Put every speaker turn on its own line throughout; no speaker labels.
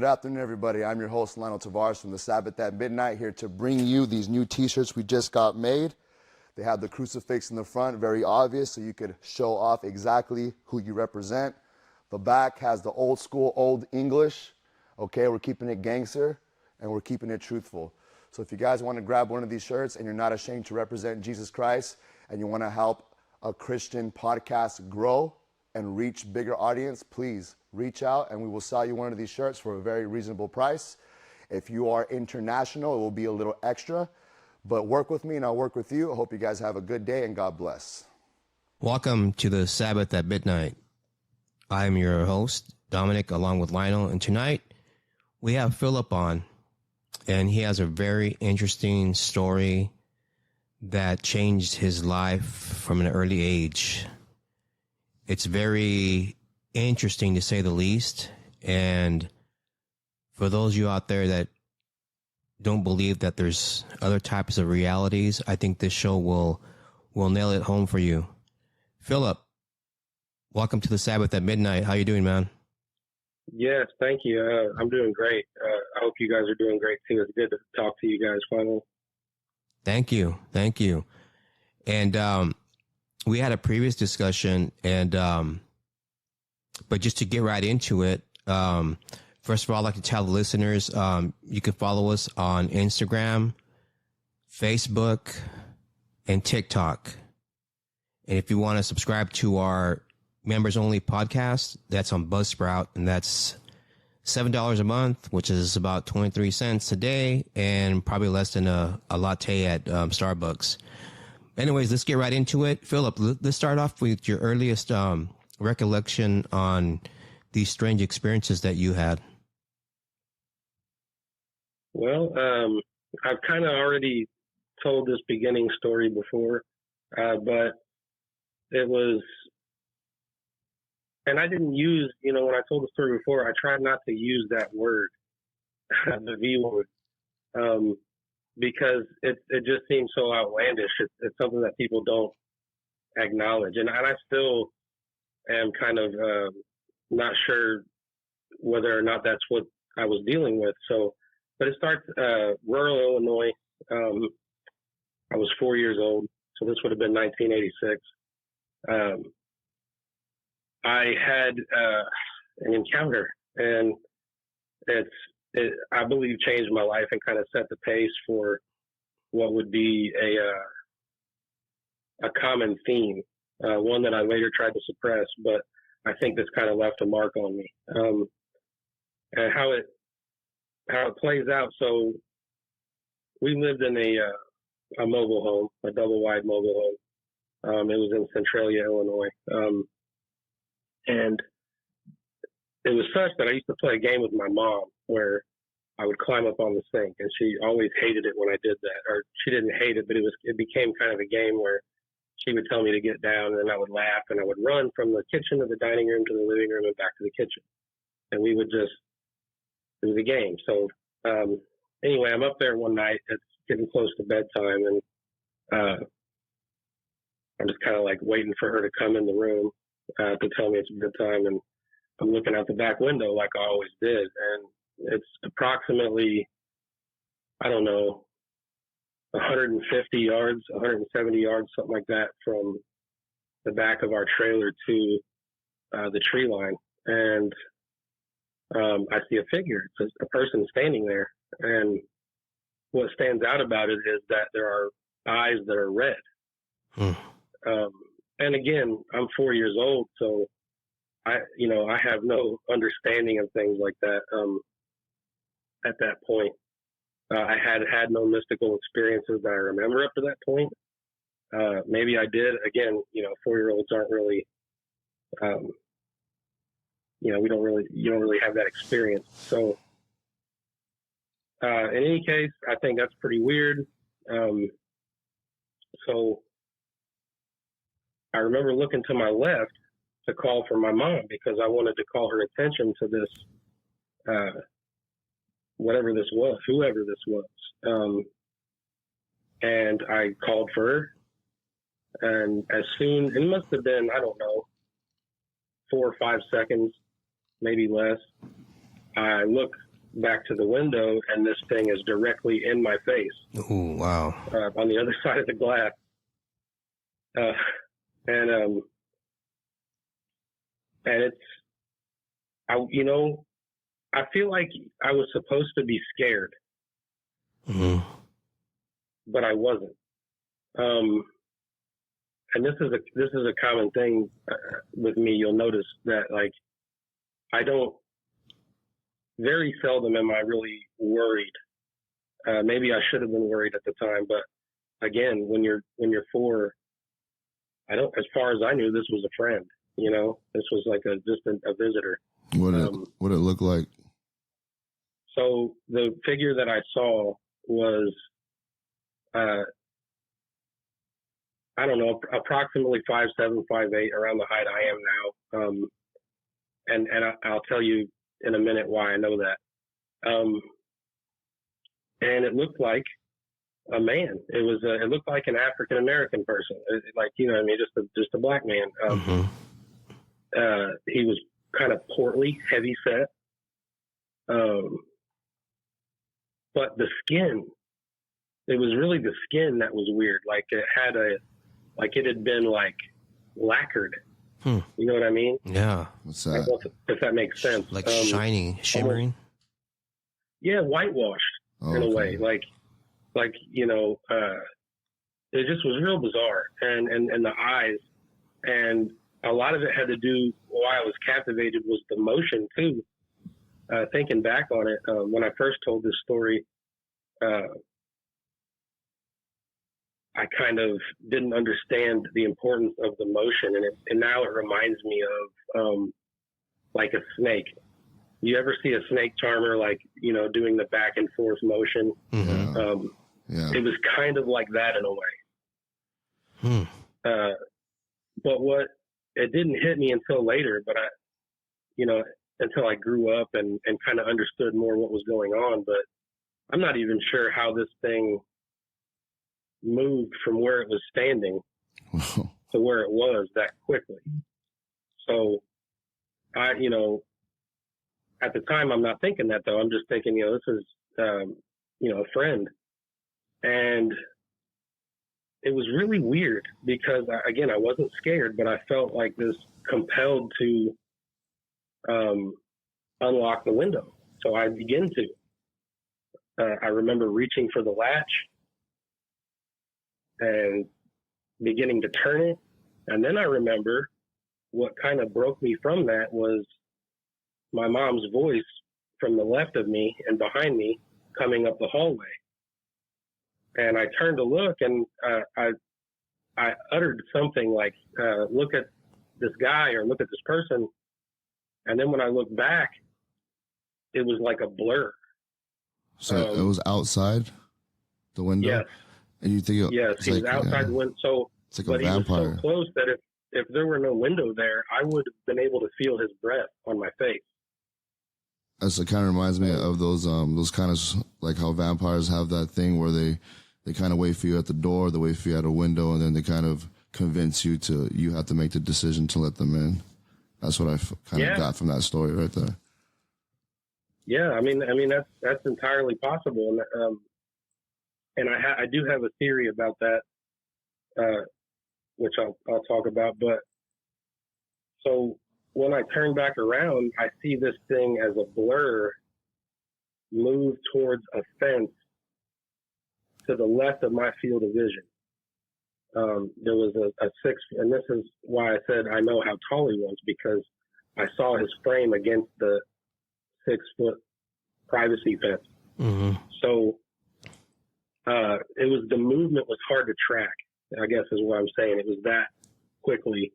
afternoon, everybody. I'm your host, LionelTavares from the Sabbath at Midnight, here to bring you these new t-shirts we just got made. They have the crucifix in the front, very obvious, so you could show off exactly who you represent. The back has the old school, old English. Okay, we're keeping it gangster, and we're keeping it truthful. So if you guys want to grab one of these shirts and you're not ashamed to represent Jesus Christ, and you want to help a Christian podcast grow and reach bigger audience, please reach out and we will sell you one of these shirts for a very reasonable price. If you are international, it will be a little extra, but work with me and I'll work with you. I hope you guys have a good day and God bless.
Welcome to the Sabbath at Midnight. I'm your host, Dominic, along with Lionel, and tonight we have Philip on, and he has a very interesting story that changed his life from an early age. It's very interesting, to say the least. And for those of you out there that don't believe that there's other types of realities, I think this show will nail it home for you. Philip, welcome to the Sabbath at Midnight. How you doing, man?
Yes, thank you. I'm doing great. I hope you guys are doing great too. It's good to talk to you guys finally.
Thank you. Thank you. And we had a previous discussion, and but just to get right into it, first of all, I'd like to tell the listeners, you can follow us on Instagram, Facebook, and TikTok. And if you want to subscribe to our members only podcast, that's on Buzzsprout, and that's $7 a month, which is about 23 cents a day, and probably less than a latte at Starbucks. Anyways, let's get right into it. Philip, let's start off with your earliest recollection on these strange experiences that you had.
Well, I've kind of already told this beginning story before, but it was, and I didn't use, when I told the story before, I tried not to use that word, the V word, because it just seems so outlandish. It's something that people don't acknowledge. And I still am kind of not sure whether or not that's what I was dealing with. So, but it starts rural Illinois. I was 4 years old, so this would have been 1986. I had an encounter, and it I believe changed my life and kind of set the pace for what would be a common theme, one that I later tried to suppress, but I think this kind of left a mark on me. And how it plays out. So we lived in a mobile home, a double wide mobile home. It was in Centralia, Illinois. And it was such that I used to play a game with my mom where I would climb up on the sink, and she always hated it when I did that. Or she didn't hate it, but it became kind of a game where she would tell me to get down, and then I would laugh, and I would run from the kitchen to the dining room to the living room and back to the kitchen. And we would it was a game. So anyway, I'm up there one night. It's getting close to bedtime, and I'm just kind of like waiting for her to come in the room to tell me it's a good time. And I'm looking out the back window like I always did. And it's approximately, I don't know, 150 yards, 170 yards, something like that, from the back of our trailer to the tree line. And I see a figure. It's a person standing there. And what stands out about it is that there are eyes that are red. And again, I'm 4 years old, so I have no understanding of things like that at that point. I had no mystical experiences that I remember up to that point. Maybe I did. Again, 4-year-olds aren't really, you don't really have that experience. So, in any case, I think that's pretty weird. So I remember looking to my left to call for my mom because I wanted to call her attention to this, whatever this was, whoever this was. And I called for her, and as soon, it must have been, I don't know, 4 or 5 seconds, maybe less. I look back to the window, and this thing is directly in my face.
Oh, wow.
On the other side of the glass. And it's, I feel like I was supposed to be scared, but I wasn't. And this is a common thing with me. You'll notice that, like, very seldom am I really worried. Maybe I should have been worried at the time, but again, when you're 4, as far as I knew, this was a friend. This was like just a visitor.
What it look like?
So the figure that I saw was, I don't know, approximately 5'7", 5'8", around the height I am now. And I'll tell you in a minute why I know that. And it looked like a man. It looked like an African American person, just a black man. He was kind of portly, heavy set. But the skin, it was really the skin that was weird. Like it had been like lacquered. You know what I mean?
Yeah.
What's that?
If that makes sense.
Like shining, shimmering?
Yeah, whitewashed in a way. Like, it just was real bizarre. And the eyes, and a lot of it had to do, why I was captivated was the motion too. Thinking back on it, when I first told this story, I kind of didn't understand the importance of the motion, and now it reminds me of like a snake. You ever see a snake charmer, like, doing the back and forth motion?
Yeah.
It was kind of like that in a way. But it didn't hit me until later, but until I grew up and kind of understood more what was going on. But I'm not even sure how this thing moved from where it was standing to where it was that quickly. So at the time, I'm not thinking that though. I'm just thinking, this is, a friend. And it was really weird because again, I wasn't scared, but I felt like this compelled to, unlock the window. So I begin to, I remember reaching for the latch and beginning to turn it. And then I remember what kind of broke me from that was my mom's voice from the left of me and behind me coming up the hallway. And I turned to look, and I uttered something like, look at this guy or look at this person. And then when I looked back, it was like a blur.
So it was outside the window?
Yes.
And you think
yes, he was outside the window. So,
it's like
but
a
he
vampire.
was so close that if there were no window there, I would have been able to feel his breath on my face.
That's it. Kind of reminds me of those kind of like how vampires have that thing where they kind of wait for you at the door, they wait for you at a window, and then they kind of convince you have to make the decision to let them in. That's what I kind of got from that story right there.
Yeah, I mean that's entirely possible, and I do have a theory about that, which I'll talk about. But so when I turn back around, I see this thing as a blur move towards a fence to the left of my field of vision. There was a 6, and this is why I said I know how tall he was, because I saw his frame against the 6-foot privacy fence.
Mm-hmm.
So it was, the movement was hard to track, I guess is what I'm saying. It was that quickly.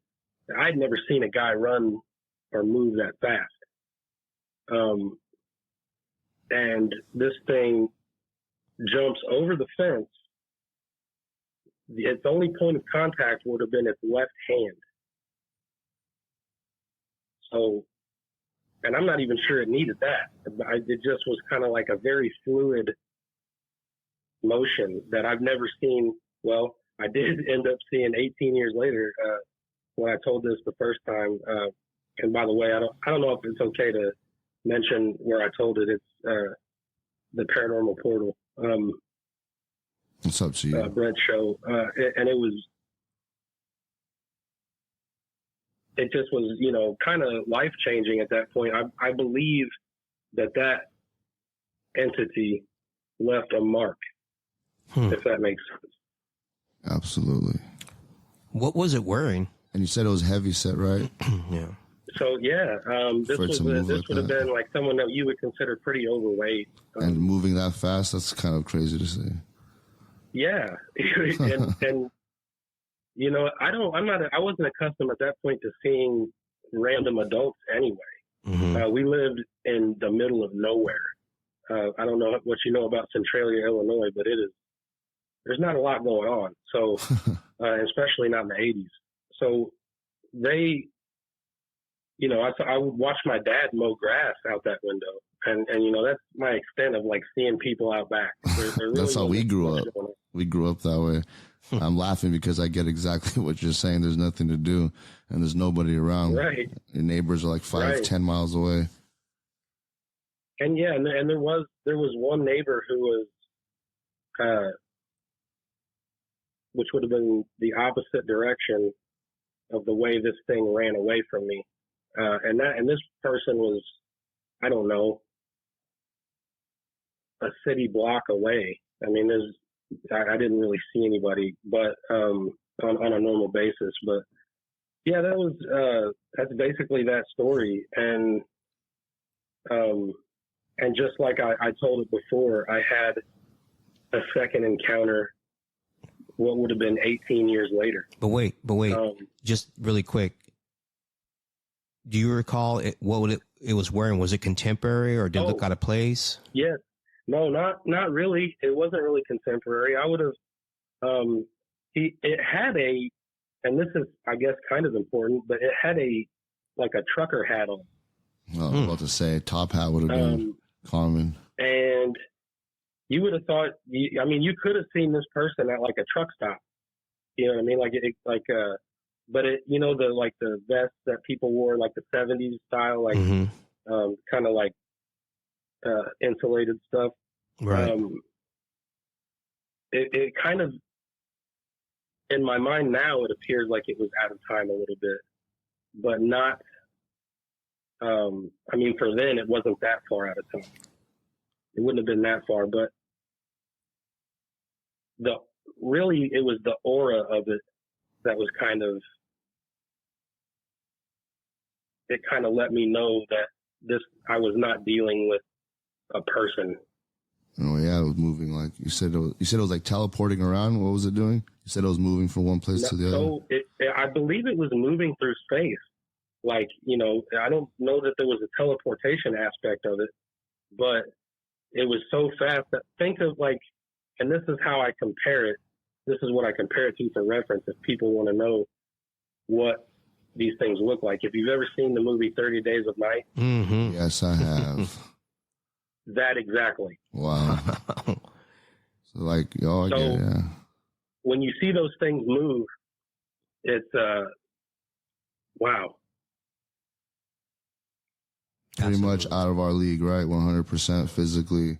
I'd never seen a guy run or move that fast. And this thing jumps over the fence. Its only point of contact would have been its left hand. So, and I'm not even sure it needed that. It just was kind of like a very fluid motion that I've never seen. Well, I did end up seeing 18 years later when I told this the first time. And by the way, I don't know if it's okay to mention where I told it. It's the Paranormal Portal.
It's up to you.
Brett show, and it just was, you know, kind of life changing at that point. I believe that entity left a mark, if that makes sense.
Absolutely.
What was it wearing?
And you said it was heavy set, right?
Yeah.
So yeah, this would have been like someone that you would consider pretty overweight.
And moving that fast, that's kind of crazy to say.
Yeah, and you know, I wasn't accustomed at that point to seeing random adults anyway.
Mm-hmm.
We lived in the middle of nowhere. I don't know what you know about Centralia, Illinois, but there's not a lot going on. So, especially not in the 80s. So they, you know, I would watch my dad mow grass out that window. And you know, that's my extent of like seeing people out back. There really
That's how we grew up.
going on.
We grew up that way. I'm laughing because I get exactly what you're saying. There's nothing to do and there's nobody around.
Right.
Your neighbors are like 5-10 miles away.
And yeah, and there was one neighbor who was, which would have been the opposite direction of the way this thing ran away from me. And this person was, I don't know, a city block away. I mean, I didn't really see anybody, but on a normal basis. But yeah, that's basically that story. And just like I told it before, I had a second encounter. What would have been 18 years later.
But wait, just really quick. Do you recall what it was wearing? Was it contemporary or did it look out of place?
Yes. No, not really. It wasn't really contemporary. I would have, it had and this is, I guess, kind of important, but it had like a trucker hat on.
Well, I was about to say top hat would have been common. And
you would have thought, I mean, you could have seen this person at like a truck stop. You know what I mean? But it, you know, the vest that people wore, like the 70s style, like, kind of like, insulated stuff.
Right.
It kind of, in my mind now, it appears like it was out of time a little bit, but not, I mean, for then it wasn't that far out of time. It wouldn't have been that far, but it was the aura of it that was it kind of let me know that I was not dealing with a person.
Oh yeah, it was moving like you said. It was like teleporting around. What was it doing? You said it was moving from one place to the other.
So I believe it was moving through space. Like, you know, I don't know that there was a teleportation aspect of it, but it was so fast that think of like, and this is how I compare it. This is what I compare it to for reference. If people want to know what these things look like, if you've ever seen the movie 30 Days of Night,
yes, I have.
That exactly.
Wow. So like, I get it, yeah.
When you see those things move, it's wow.
Pretty much out of our league, right? 100% physically.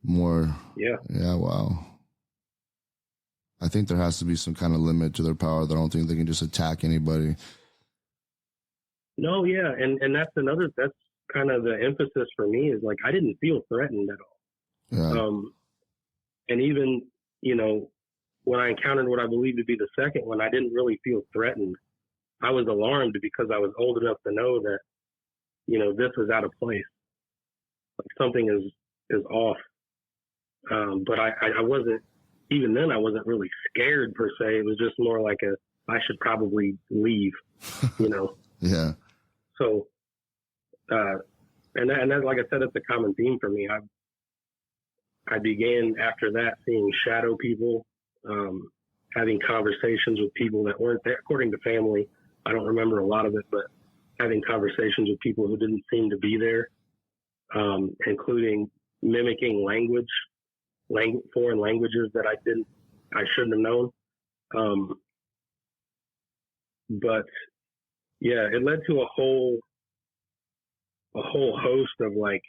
More.
Yeah.
Yeah. Wow. I think there has to be some kind of limit to their power. I don't think they can just attack anybody.
No, yeah, and that's kind of the emphasis for me is like I didn't feel threatened at all.
Yeah.
And even, you know, when I encountered what I believe to be the second one, I didn't really feel threatened. I was alarmed because I was old enough to know that, you know, this was out of place. Like something is off. But I wasn't, even then I wasn't really scared per se. It was just more like I should probably leave, you know?
Yeah.
So, and that, like I said, it's a common theme for me. I began after that seeing shadow people, having conversations with people that weren't there, according to family. I don't remember a lot of it, but having conversations with people who didn't seem to be there, including mimicking foreign languages that I shouldn't have known. But yeah, it led to a whole a whole host of like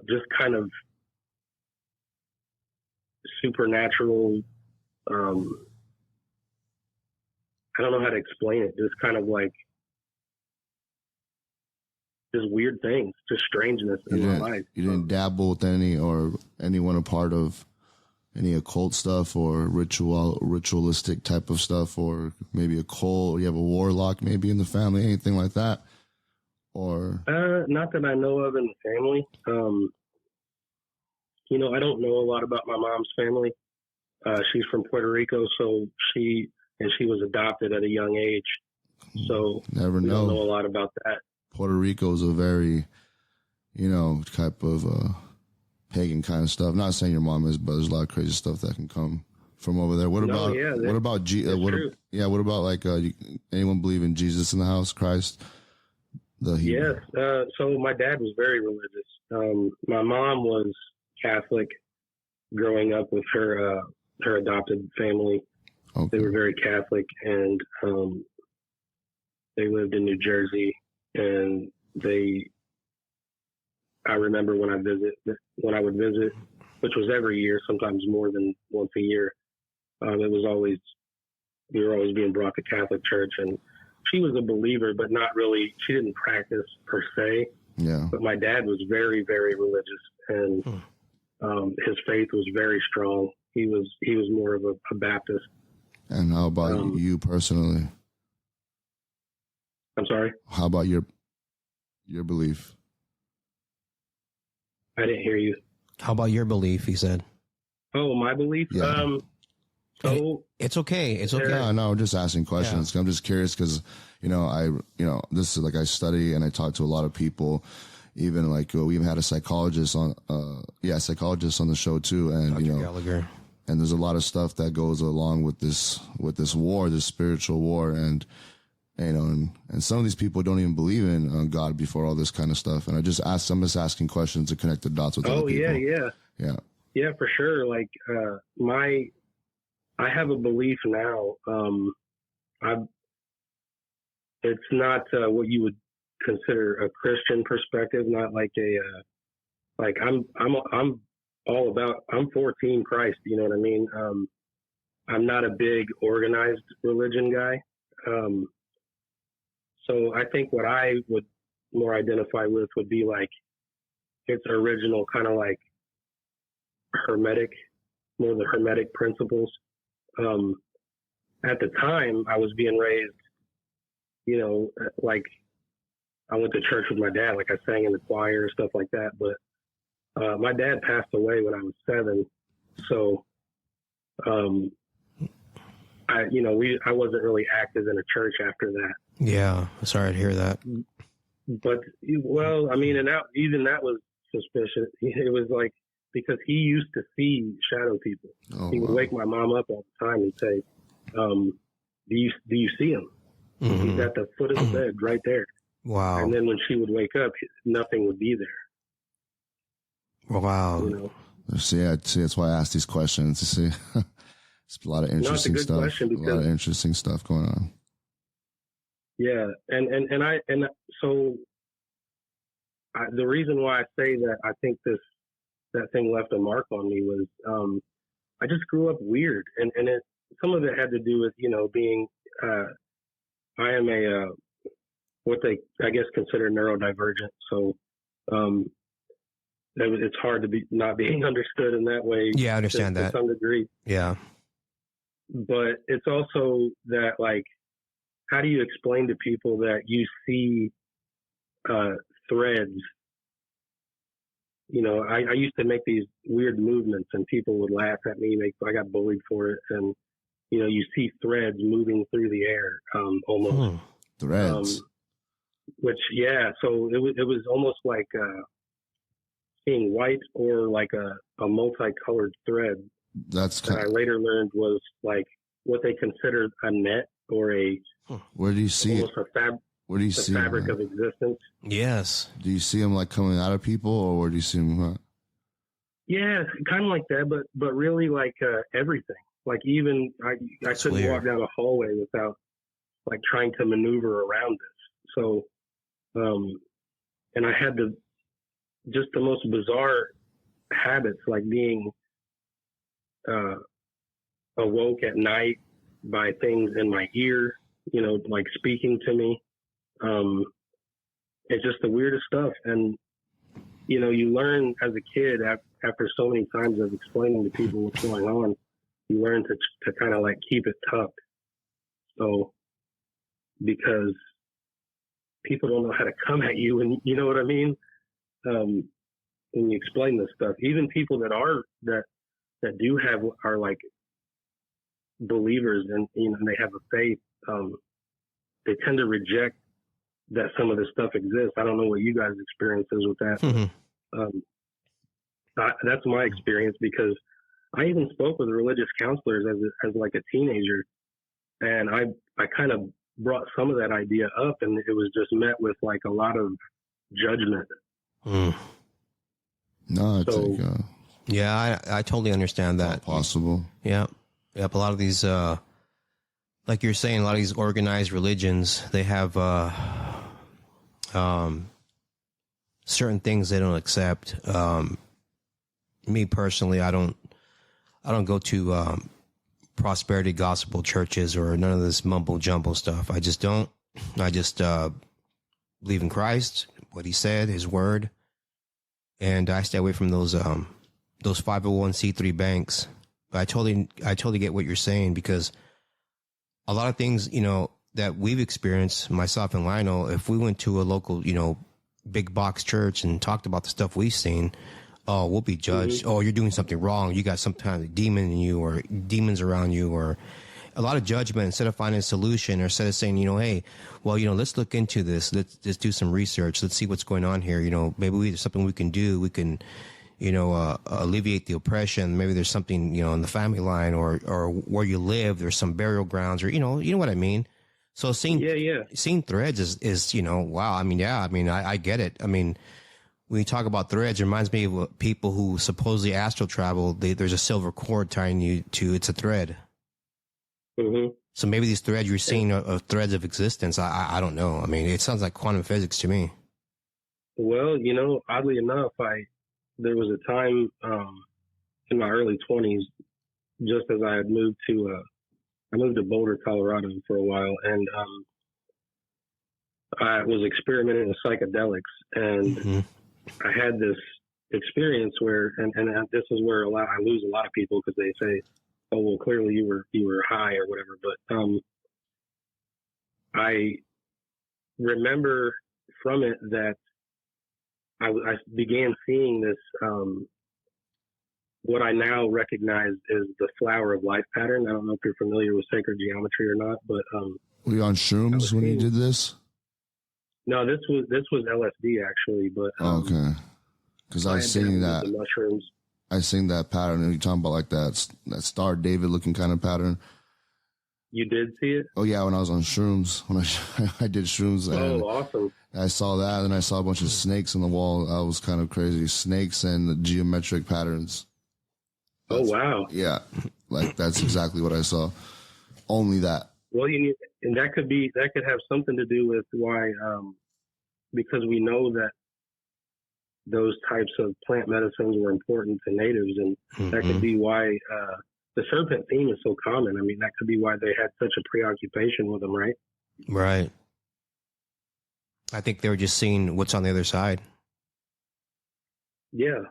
just kind of supernatural. I don't know how to explain it. Just kind of like just weird things, just strangeness in my life.
You didn't dabble with anyone a part of any occult stuff or ritualistic type of stuff, or maybe a cult, or you have a warlock maybe in the family, anything like that? Or
not that I know of in the family. You know, I don't know a lot about my mom's family. She's from Puerto Rico, so she was adopted at a young age. So
never
we
know.
don't know a lot about that.
Puerto Rico is a very, type of pagan kind of stuff. Not saying your mom is, but there's a lot of crazy stuff that can come from over there. What about like anyone believe in Jesus in the house, Christ?
Yes. So my dad was very religious. My mom was Catholic growing up with her adopted family.
Okay.
They were very Catholic, and they lived in New Jersey. And I remember when I would visit, which was every year, sometimes more than once a year. We were always being brought to Catholic church, and she was a believer, but not really. She didn't practice per se.
Yeah.
But my dad was very, very religious, and his faith was very strong. He was more of a Baptist.
And how about you personally?
I'm sorry?
How about your belief?
I didn't hear you.
How about your belief? He said.
Oh, my belief?
Yeah.
It's okay. It's okay.
Yeah, no, I'm just asking questions. Yeah. I'm just curious because, this is like I study and I talk to a lot of people. Even like we even had a psychologist on the show too, and
Dr. Gallagher.
And there's a lot of stuff that goes along with this war, this spiritual war, and and some of these people don't even believe in God before all this kind of stuff. And I'm just asking questions to connect the dots with other people. Yeah,
for sure. Like I have a belief now. It's not what you would consider a Christian perspective. Not like I'm all about. I'm for Team Christ. You know what I mean? I'm not a big organized religion guy. So I think what I would more identify with would be like its original kind of like hermetic, more of the hermetic principles. At the time I was being raised, like I went to church with my dad, like I sang in the choir and stuff like that. But my dad passed away when I was 7. So, I wasn't really active in a church after that.
Yeah. Sorry to hear that.
But, well, I mean, and even that was suspicious. It was like, because he used to see shadow people. Oh, he would wake my mom up all the time and say, do you see him? Mm-hmm. He's at the foot of the bed right there.
Wow.
And then when she would wake up, nothing would be there.
Wow.
See, that's why I asked these questions to see. It's a lot of interesting stuff. A lot of interesting stuff going on.
Yeah, so the reason why I say that I think that thing left a mark on me was I just grew up weird, and some of it had to do with being I am a what they I guess consider neurodivergent, so it's hard to be not being understood in that way.
Yeah, I understand that
to some degree.
Yeah,
but it's also that, like, how do you explain to people that you see threads? I used to make these weird movements and people would laugh at me. I got bullied for it. And, you see threads moving through the air, almost.
Threads.
So it was almost like seeing white or like a multicolored thread. That I later learned was like what they considered a net or a.
Where do you see it? Where do you see
fabric of existence?
Yes.
Do you see them like coming out of people, or where do you see them?
Yeah, kind of like that, but really like everything. Like even I couldn't walk down a hallway without like trying to maneuver around it. So And I had just the most bizarre habits, like being awoke at night by things in my ear, like speaking to me. It's just the weirdest stuff. And, you learn as a kid after so many times of explaining to people what's going on, you learn to kind of like keep it tucked. So, because people don't know how to come at you, and you know what I mean? When you explain this stuff, even people that do are like believers and, they have a faith, they tend to reject that some of this stuff exists. I don't know what you guys' experience is with that.
Mm-hmm.
That's my experience, because I even spoke with religious counselors as like a teenager, and I kind of brought some of that idea up, and it was just met with like a lot of judgment.
No, I
So,
think
Yeah, I totally understand that.
possible.
Yeah. Yep. A lot of these, like you're saying, a lot of these organized religions, they have certain things they don't accept. Me personally, I don't go to prosperity gospel churches or none of this mumble jumble stuff. I just don't. I just believe in Christ, what he said, his word, and I stay away from those 501c3 banks. But I totally get what you're saying, because a lot of things, that we've experienced, myself and Lionel, if we went to a local, big box church and talked about the stuff we've seen, oh, we'll be judged.
Mm-hmm.
Oh, you're doing something wrong. You got some kind of demon in you, or demons around you, or a lot of judgment instead of finding a solution, or instead of saying, hey, well, let's look into this. Let's do some research. Let's see what's going on here. Maybe there's something we can do. We can, alleviate the oppression. Maybe there's something, in the family line or where you live, there's some burial grounds, or, you know what I mean? So seeing threads is, wow. I get it. When you talk about threads, it reminds me of people who supposedly astral travel. There's a silver cord tying you to, it's a thread.
Mm-hmm.
So maybe these threads you're seeing are threads of existence. I don't know. It sounds like quantum physics to me.
Well, oddly enough, there was a time in my early 20s, just as I had moved to Boulder, Colorado for a while, and I was experimenting with psychedelics, and
Mm-hmm.
I had this experience where, and this is where I lose a lot of people, because they say, "Oh, well, clearly you were high or whatever." But I remember from it that I began seeing this, what I now recognize is the flower of life pattern. I don't know if you're familiar with sacred geometry or not, but
Were you on shrooms when you did this?
no, this was LSD actually, but
Okay, because I seen that.
The mushrooms.
I seen that pattern, and you're talking about like that Star David looking kind of pattern.
You did see it?
Oh yeah, when I was on shrooms, when I did shrooms. And
Oh, awesome!
I saw that, and I saw a bunch of snakes on the wall. That was kind of crazy. Snakes and the geometric patterns.
Oh, wow!
Yeah, like that's exactly what I saw. Only that.
Well, and that could have something to do with why, because we know that those types of plant medicines were important to natives, and that could be why the serpent theme is so common. That could be why they had such a preoccupation with them, right?
Right. I think they were just seeing what's on the other side.
Yeah,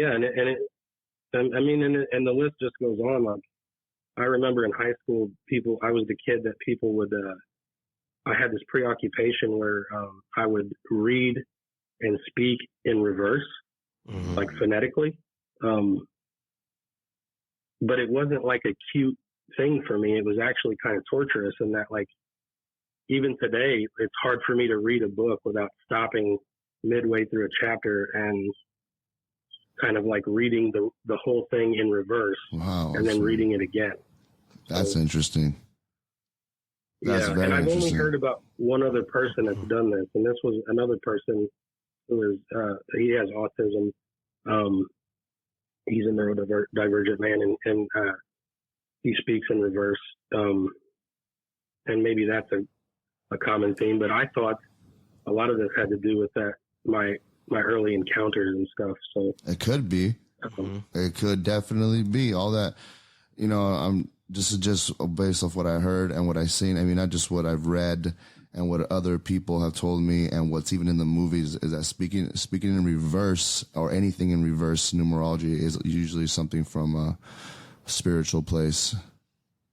and the list just goes on. Like, I remember in high school, I was the kid that people would. I had this preoccupation where I would read and speak in reverse, like phonetically. But it wasn't like a cute thing for me. It was actually kind of torturous in that, like, even today, it's hard for me to read a book without stopping midway through a chapter and kind of like reading the whole thing in reverse.
Wow.
And then reading it again.
That's interesting. That's very
and I've only
interesting.
heard about one other person that's done this, and this was another person who is, he has autism. He's a neurodivergent man, and he speaks in reverse. And maybe that's a common theme, but I thought a lot of this had to do with that, my early encounters and stuff. So
it could be. It could definitely be all that. You know, I'm just based off what I heard and what I've seen. I mean, not just what I've read and what other people have told me, and what's even in the movies, is that speaking in reverse, or anything in reverse numerology, is usually something from a spiritual place.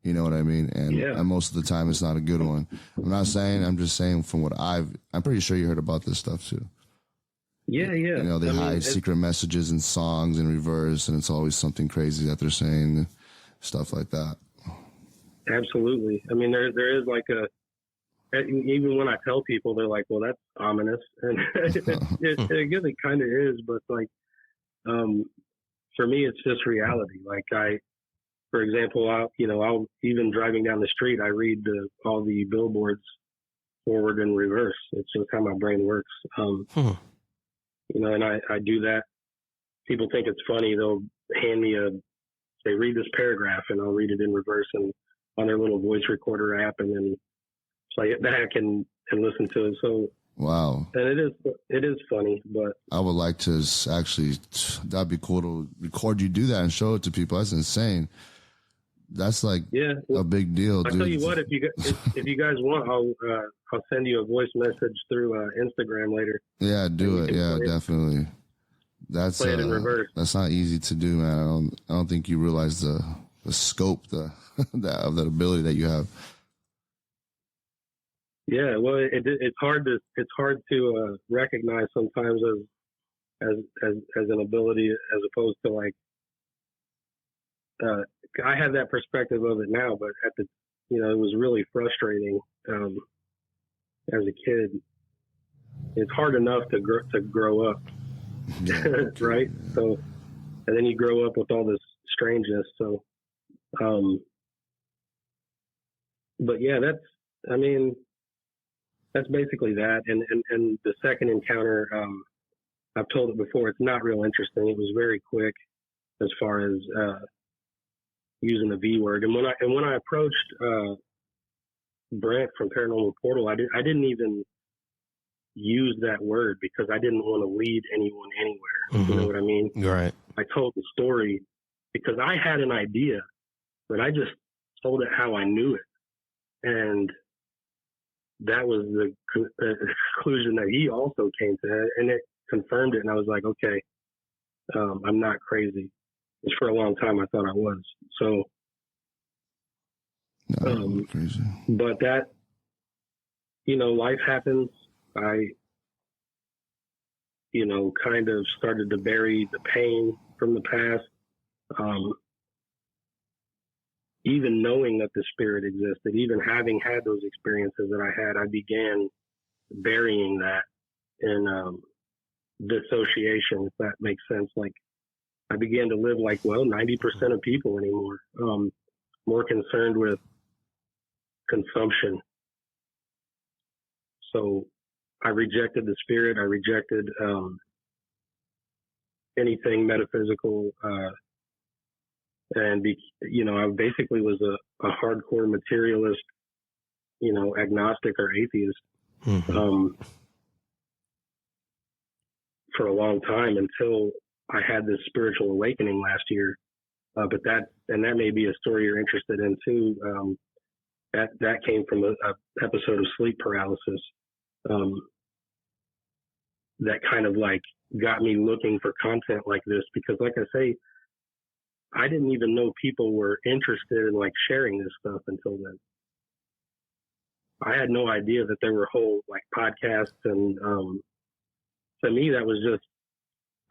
You know what I mean? And most of the time, it's not a good one. I'm just saying from what I'm pretty sure you heard about this stuff too.
Yeah.
You know, they hide secret messages in songs in reverse, and it's always something crazy that they're saying, stuff like that. Absolutely.
I mean, there is like even when I tell people, they're like, well, that's ominous. And I guess it kind of is, but like, for me, it's just reality. Like for example, I'll even driving down the street, I read all the billboards forward and reverse. It's just how my brain works. You know, and I do that. People think it's funny. They'll hand me they read this paragraph, and I'll read it in reverse and on their little voice recorder app, and then play it back and listen to it. So
wow.
And it is funny, but
I would like to actually, that'd be cool to record you do that and show it to people. That's insane. That's like a big deal, dude.
I'll tell you what, if you guys want, I'll send you a voice message through Instagram later.
Yeah, do it. Yeah, definitely. That's
play it in reverse.
That's not easy to do, man. I don't think you realize the scope, of that ability that you have.
Yeah, well, it's hard to recognize sometimes as an ability, as opposed to like I have that perspective of it now, but it was really frustrating as a kid. It's hard enough to grow up, right? So, and then you grow up with all this strangeness. So, but yeah, that's basically that. And the second encounter, I've told it before, it's not real interesting. It was very quick as far as using the V word. And when I approached Brent from Paranormal Portal, I didn't even use that word because I didn't want to lead anyone anywhere. You know what I mean?
Right.
I told the story because I had an idea, but I just told it how I knew it. And that was the conclusion that he also came to, and it confirmed it. And I was like, okay, I'm not crazy. Which for a long time I thought I was. So,
crazy.
But that, life happens. I, kind of started to bury the pain from the past. Even knowing that the spirit existed, even having had those experiences that I had, I began burying that in dissociation, if that makes sense. Like, I began to live like, 90% of people anymore, more concerned with consumption. So I rejected the spirit. I rejected anything metaphysical. And I basically was a hardcore materialist, agnostic or atheist, for a long time until I had this spiritual awakening last year. But that may be a story you're interested in too. That came from a episode of sleep paralysis. That kind of like got me looking for content like this, because like I say, I didn't even know people were interested in like sharing this stuff until then. I had no idea that there were whole like podcasts, and to me that was just,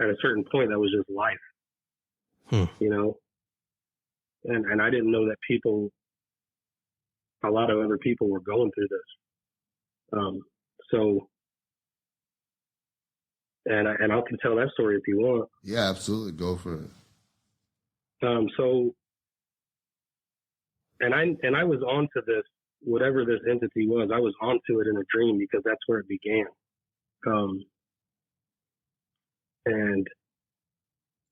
at a certain point, that was just life, and I didn't know that a lot of other people were going through this. So, and I can tell that story if you want.
Yeah, absolutely. Go for it.
So, and I was onto this, whatever this entity was, I was onto it in a dream because that's where it began. And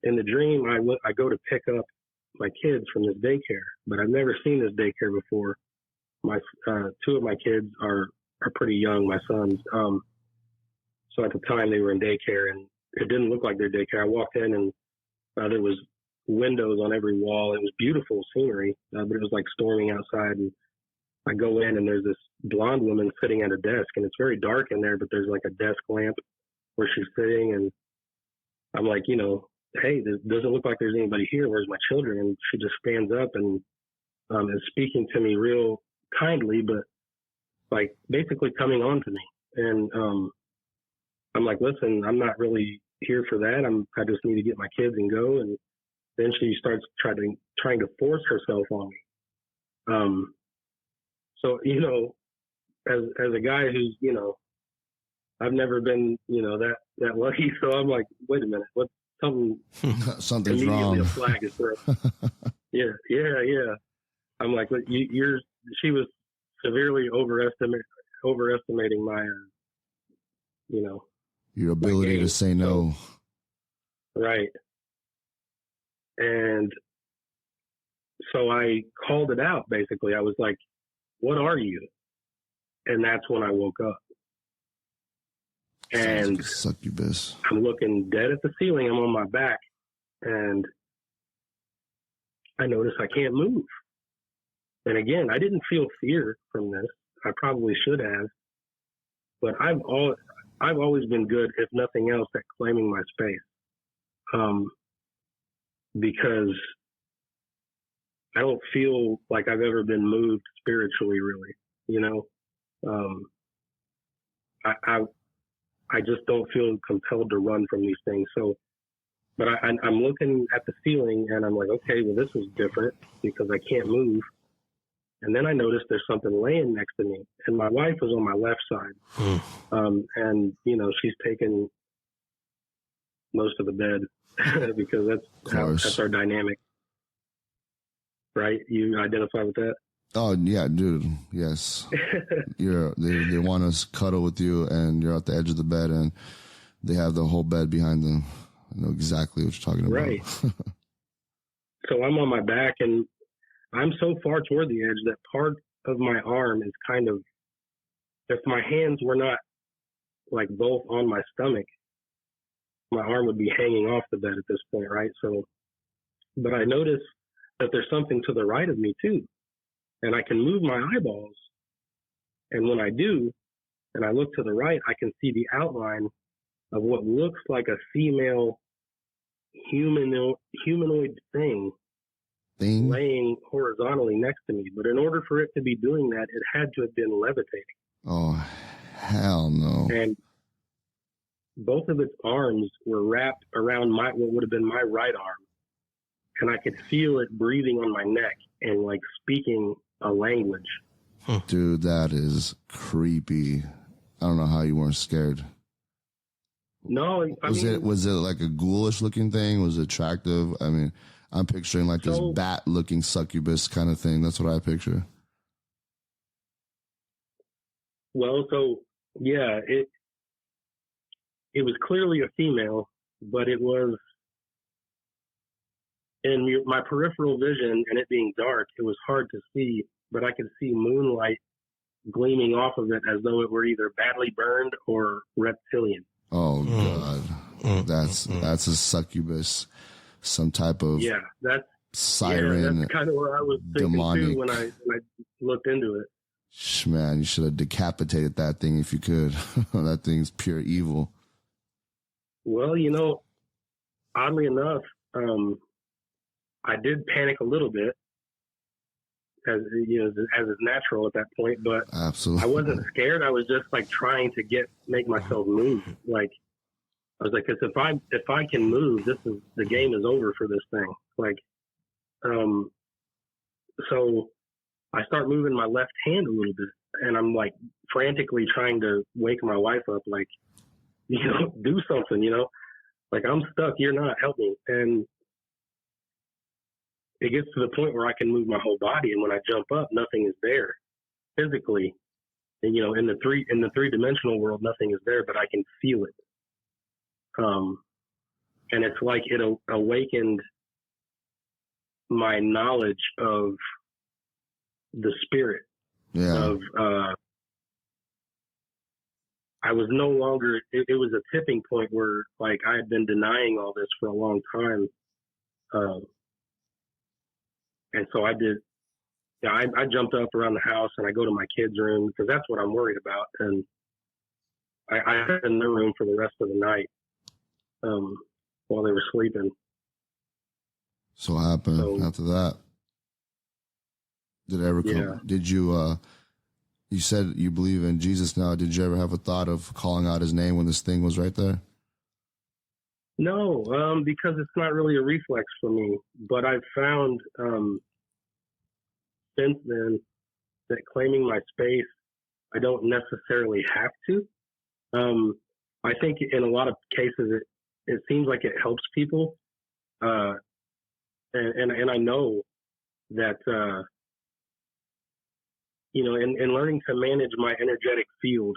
in the dream, I go to pick up my kids from this daycare, but I've never seen this daycare before. My two of my kids are pretty young, my sons. So at the time they were in daycare, and it didn't look like their daycare. I walked in, and there was windows on every wall. It was beautiful scenery, but it was like storming outside. And I go in, and there's this blonde woman sitting at a desk, and it's very dark in there, but there's like a desk lamp where she's sitting. And I'm like, you know, hey, this doesn't look like there's anybody here. Where's my children? And she just stands up and is speaking to me real kindly, but like basically coming on to me. And I'm like, listen, I'm not really here for that. I just need to get my kids and go. And then she starts trying to force herself on me. So, you know, as a guy who's, you know, I've never been, you know, that lucky. So I'm like, wait a minute,
something's
immediately
wrong.
a flag is thrown. Yeah. I'm like, she was severely overestimating my, you know,
your ability to say no.
Right. And so I called it out, basically. I was like, what are you? And that's when I woke up. And
like succubus.
I'm looking dead at the ceiling. I'm on my back, and I notice I can't move. And again, I didn't feel fear from this. I probably should have, but I've always been good, if nothing else, at claiming my space. Because I don't feel like I've ever been moved spiritually, really. You know, I just don't feel compelled to run from these things. So, but I'm looking at the ceiling, and I'm like, okay, well, this is different because I can't move. And then I noticed there's something laying next to me, and my wife was on my left side. And, you know, she's taken most of the bed because that's our dynamic. Right? You identify with that?
Oh yeah, dude. Yes. They want to cuddle with you, and you're at the edge of the bed, and they have the whole bed behind them. I know exactly what you're talking about.
Right. So I'm on my back, and I'm so far toward the edge that part of my arm is kind of, if my hands were not like both on my stomach, my arm would be hanging off the bed at this point, right? So, but I notice that there's something to the right of me too. And I can move my eyeballs. And when I do, and I look to the right, I can see the outline of what looks like a female humanoid thing laying horizontally next to me. But in order for it to be doing that, it had to have been levitating.
Oh, hell no.
And both of its arms were wrapped around what would have been my right arm. And I could feel it breathing on my neck and like speaking a language.
Dude, that is creepy. I don't know how you weren't scared.
No,
was it like a ghoulish looking thing? Was it attractive? I mean, I'm picturing like this bat looking succubus kind of thing. That's what I picture.
Well, so yeah, it was clearly a female, but it was in my peripheral vision, and it being dark, it was hard to see, but I could see moonlight gleaming off of it as though it were either badly burned or reptilian.
Oh God, that's a succubus, some type of siren.
Yeah, that's kind of what I was thinking
demonic.
Too when I looked into it.
Man, you should have decapitated that thing if you could. That thing's pure evil.
Well, you know, oddly enough, I did panic a little bit, as is natural at that point, but
absolutely,
I wasn't scared. I was just like trying to make myself move. Like I was like, because if I can move, the game is over for this thing. Like, so I start moving my left hand a little bit, and I'm like frantically trying to wake my wife up, like, do something, like I'm stuck. You're not, help me. And it gets to the point where I can move my whole body, and when I jump up, nothing is there physically. And in the three-dimensional world, nothing is there, but I can feel it. And it's like it awakened my knowledge of the spirit of I was no longer, it was a tipping point where like I had been denying all this for a long time. And so I did, yeah, I jumped up around the house and I go to my kids' room because that's what I'm worried about. And I sat in their room for the rest of the night while they were sleeping.
So what happened after that? Did it ever come?
Yeah.
Did you, you said you believe in Jesus now. Did you ever have a thought of calling out his name when this thing was right there?
No, because it's not really a reflex for me. But I've found since then that claiming my space, I don't necessarily have to. I think in a lot of cases, it seems like it helps people. And I know that, in learning to manage my energetic field,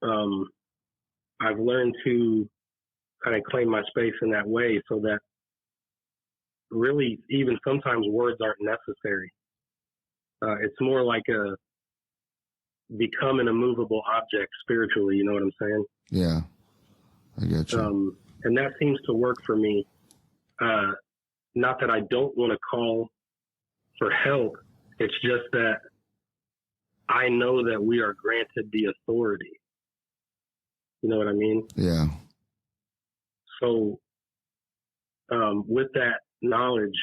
I've learned to kind of claim my space in that way so that really even sometimes words aren't necessary. It's more like become an immovable object spiritually, you know what I'm saying?
Yeah, I get you.
And that seems to work for me. Not that I don't want to call for help. It's just that I know that we are granted the authority. You know what I mean?
Yeah.
So with that knowledge,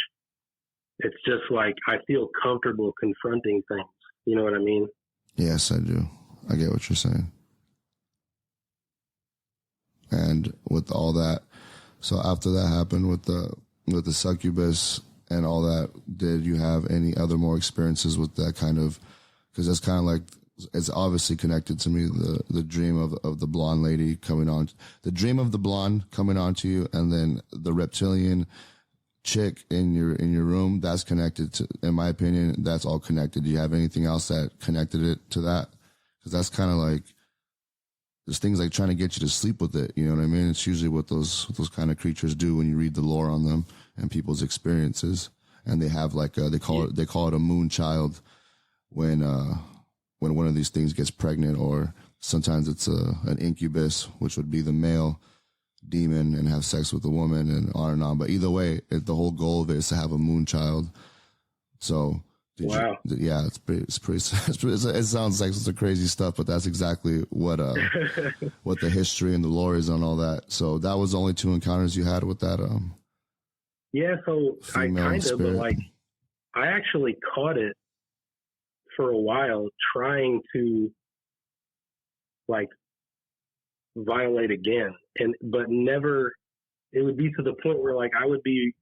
it's just like I feel comfortable confronting things. You know what I mean?
Yes, I do. I get what you're saying. And with all that, so after that happened with the succubus and all that, did you have any other more experiences with that kind of, because that's kind of like, it's obviously connected to me, the dream of the blonde lady coming on, the dream of the blonde coming on to you, and then the reptilian chick in your room, that's connected to, in my opinion, that's all connected. Do you have anything else that connected it to that? Because that's kind of like, there's things like trying to get you to sleep with it. You know what I mean? It's usually what those kind of creatures do when you read the lore on them and people's experiences. And they have like they call it a moon child when one of these things gets pregnant, or sometimes it's an incubus, which would be the male demon and have sex with the woman, and on and on. But either way, the whole goal of it is to have a moon child. So.
Wow.
It's pretty. It sounds like some crazy stuff, but that's exactly what what the history and the lore is on all that. So that was the only 2 encounters you had with that.
Yeah. So I kind of, but like, I actually caught it for a while, trying to like violate again, but never. It would be to the point where like I would be.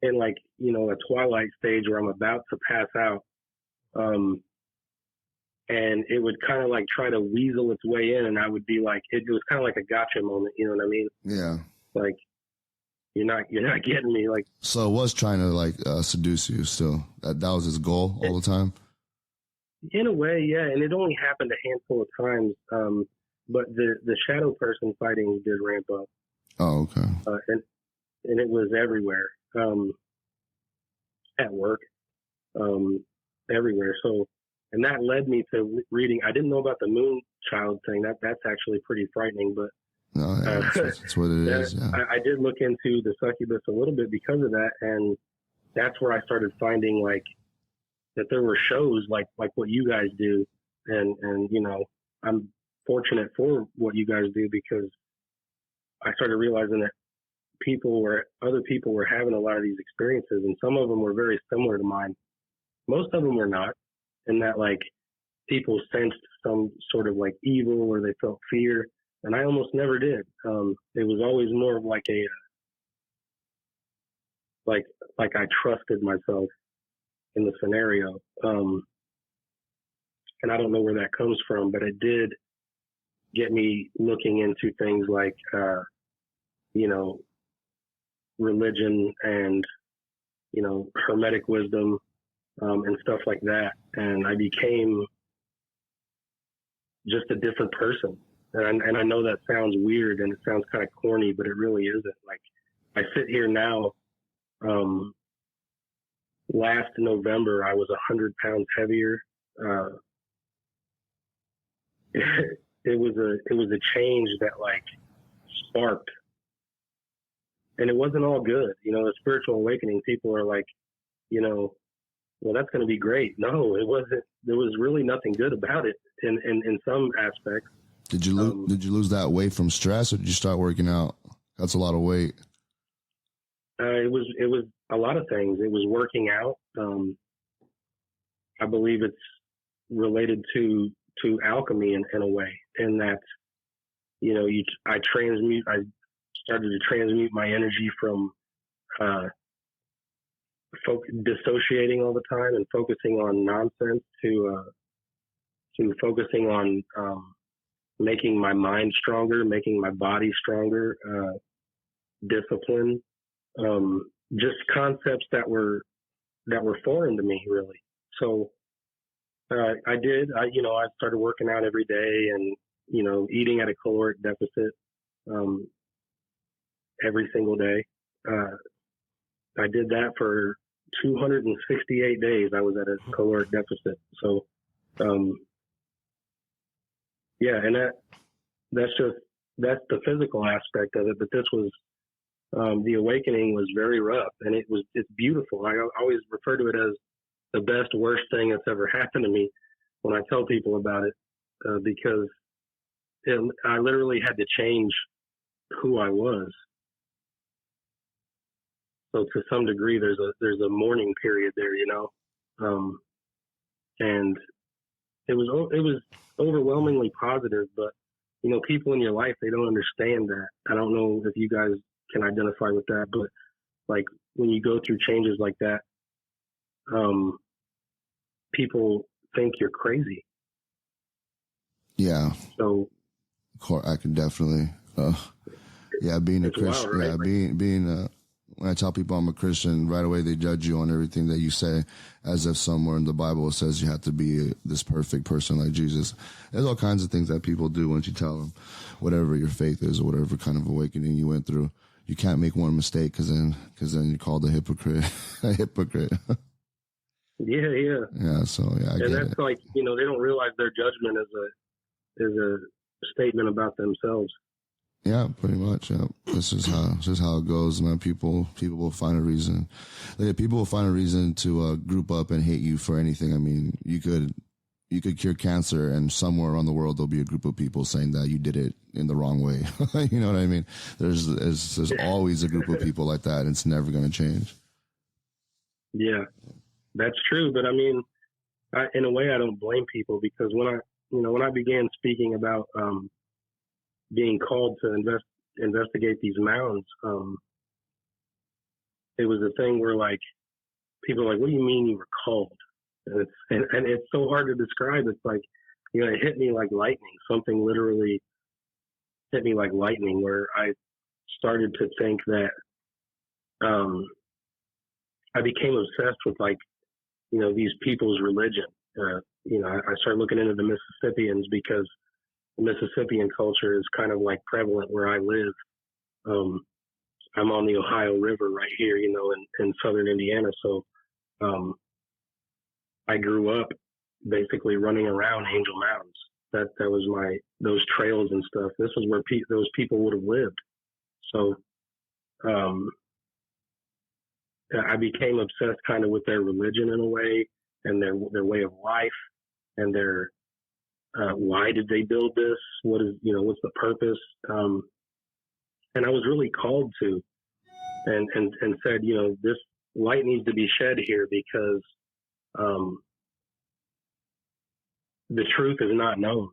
In like, a twilight stage where I'm about to pass out. And it would kind of like try to weasel its way in, and I would be like, it was kind of like a gotcha moment. You know what I mean?
Yeah.
Like, you're not getting me. Like,
so it was trying to like seduce you still. That was his goal all the time?
in a way, yeah. And it only happened a handful of times. But the shadow person fighting did ramp up.
Oh, okay.
And it was everywhere. At work, everywhere. So, and that led me to reading. I didn't know about the moon child thing. That's actually pretty frightening, but
no, yeah, that's what it is. Yeah.
I did look into the succubus a little bit because of that, and that's where I started finding like that there were shows like what you guys do, and I'm fortunate for what you guys do because I started realizing that other people were having a lot of these experiences, and some of them were very similar to mine. Most of them were not, and that like people sensed some sort of like evil or they felt fear, and I almost never did. It was always more of like like I trusted myself in the scenario, and I don't know where that comes from, but it did get me looking into things like religion and hermetic wisdom and stuff like that, and I became just a different person. And I know that sounds weird and it sounds kind of corny, but it really isn't. Like I sit here now. Last November I was 100 pounds heavier. it was a change that like sparked, and it wasn't all good. You know, the spiritual awakening, people are like, you know, well, that's going to be great. No, it wasn't. There was really nothing good about it in some aspects.
Did you lose that weight from stress, or did you start working out? That's a lot of weight.
It was a lot of things. It was working out. I believe it's related to alchemy in a way, in that, you know, I started to transmute my energy from dissociating all the time and focusing on nonsense to focusing on making my mind stronger, making my body stronger, discipline, just concepts that were foreign to me, really. So I started working out every day and, you know, eating at a caloric deficit every single day. I did that for 268 days. I was at a caloric deficit. So, yeah, and that's the physical aspect of it. But this was, the awakening was very rough, and it's beautiful. I always refer to it as the best, worst thing that's ever happened to me when I tell people about it, because I literally had to change who I was. So to some degree, there's a mourning period there, you know, and it was overwhelmingly positive. But, you know, people in your life, they don't understand that. I don't know if you guys can identify with that, but like when you go through changes like that, people think you're crazy.
Yeah.
So
I can definitely, being a Christian,
wild, right?
being when I tell people I'm a Christian, right away they judge you on everything that you say, as if somewhere in the Bible it says you have to be this perfect person like Jesus. There's all kinds of things that people do once you tell them whatever your faith is or whatever kind of awakening you went through. You can't make one mistake because then you're called a hypocrite. A hypocrite.
Yeah.
Yeah. So yeah,
and that's like, you know, they don't realize their judgment is a statement about themselves.
Yeah, pretty much. Yeah, this is how it goes, man. People will find a reason. People will find a reason to group up and hate you for anything. I mean, you could cure cancer, and somewhere around the world there'll be a group of people saying that you did it in the wrong way. You know what I mean? There's always a group of people like that, and it's never going to change. Yeah,
that's true. But I mean, in a way, I don't blame people, because when I began speaking about being called to investigate these mounds, it was a thing where like people are like, "What do you mean you were called?" And it's so hard to describe. It's like, you know, it hit me like lightning. Something literally hit me like lightning, where I started to think that I became obsessed with, like, you know, these people's religion. You know, I started looking into the Mississippians, because the Mississippian culture is kind of like prevalent where I live. I'm on the Ohio River right here, you know, in southern Indiana. So I grew up basically running around Angel Mounds. That was those trails and stuff. This is where those people would have lived. So I became obsessed kind of with their religion in a way, and their way of life, and their why did they build this? What's the purpose? And I was really called to, and said, you know, this light needs to be shed here, because the truth is not known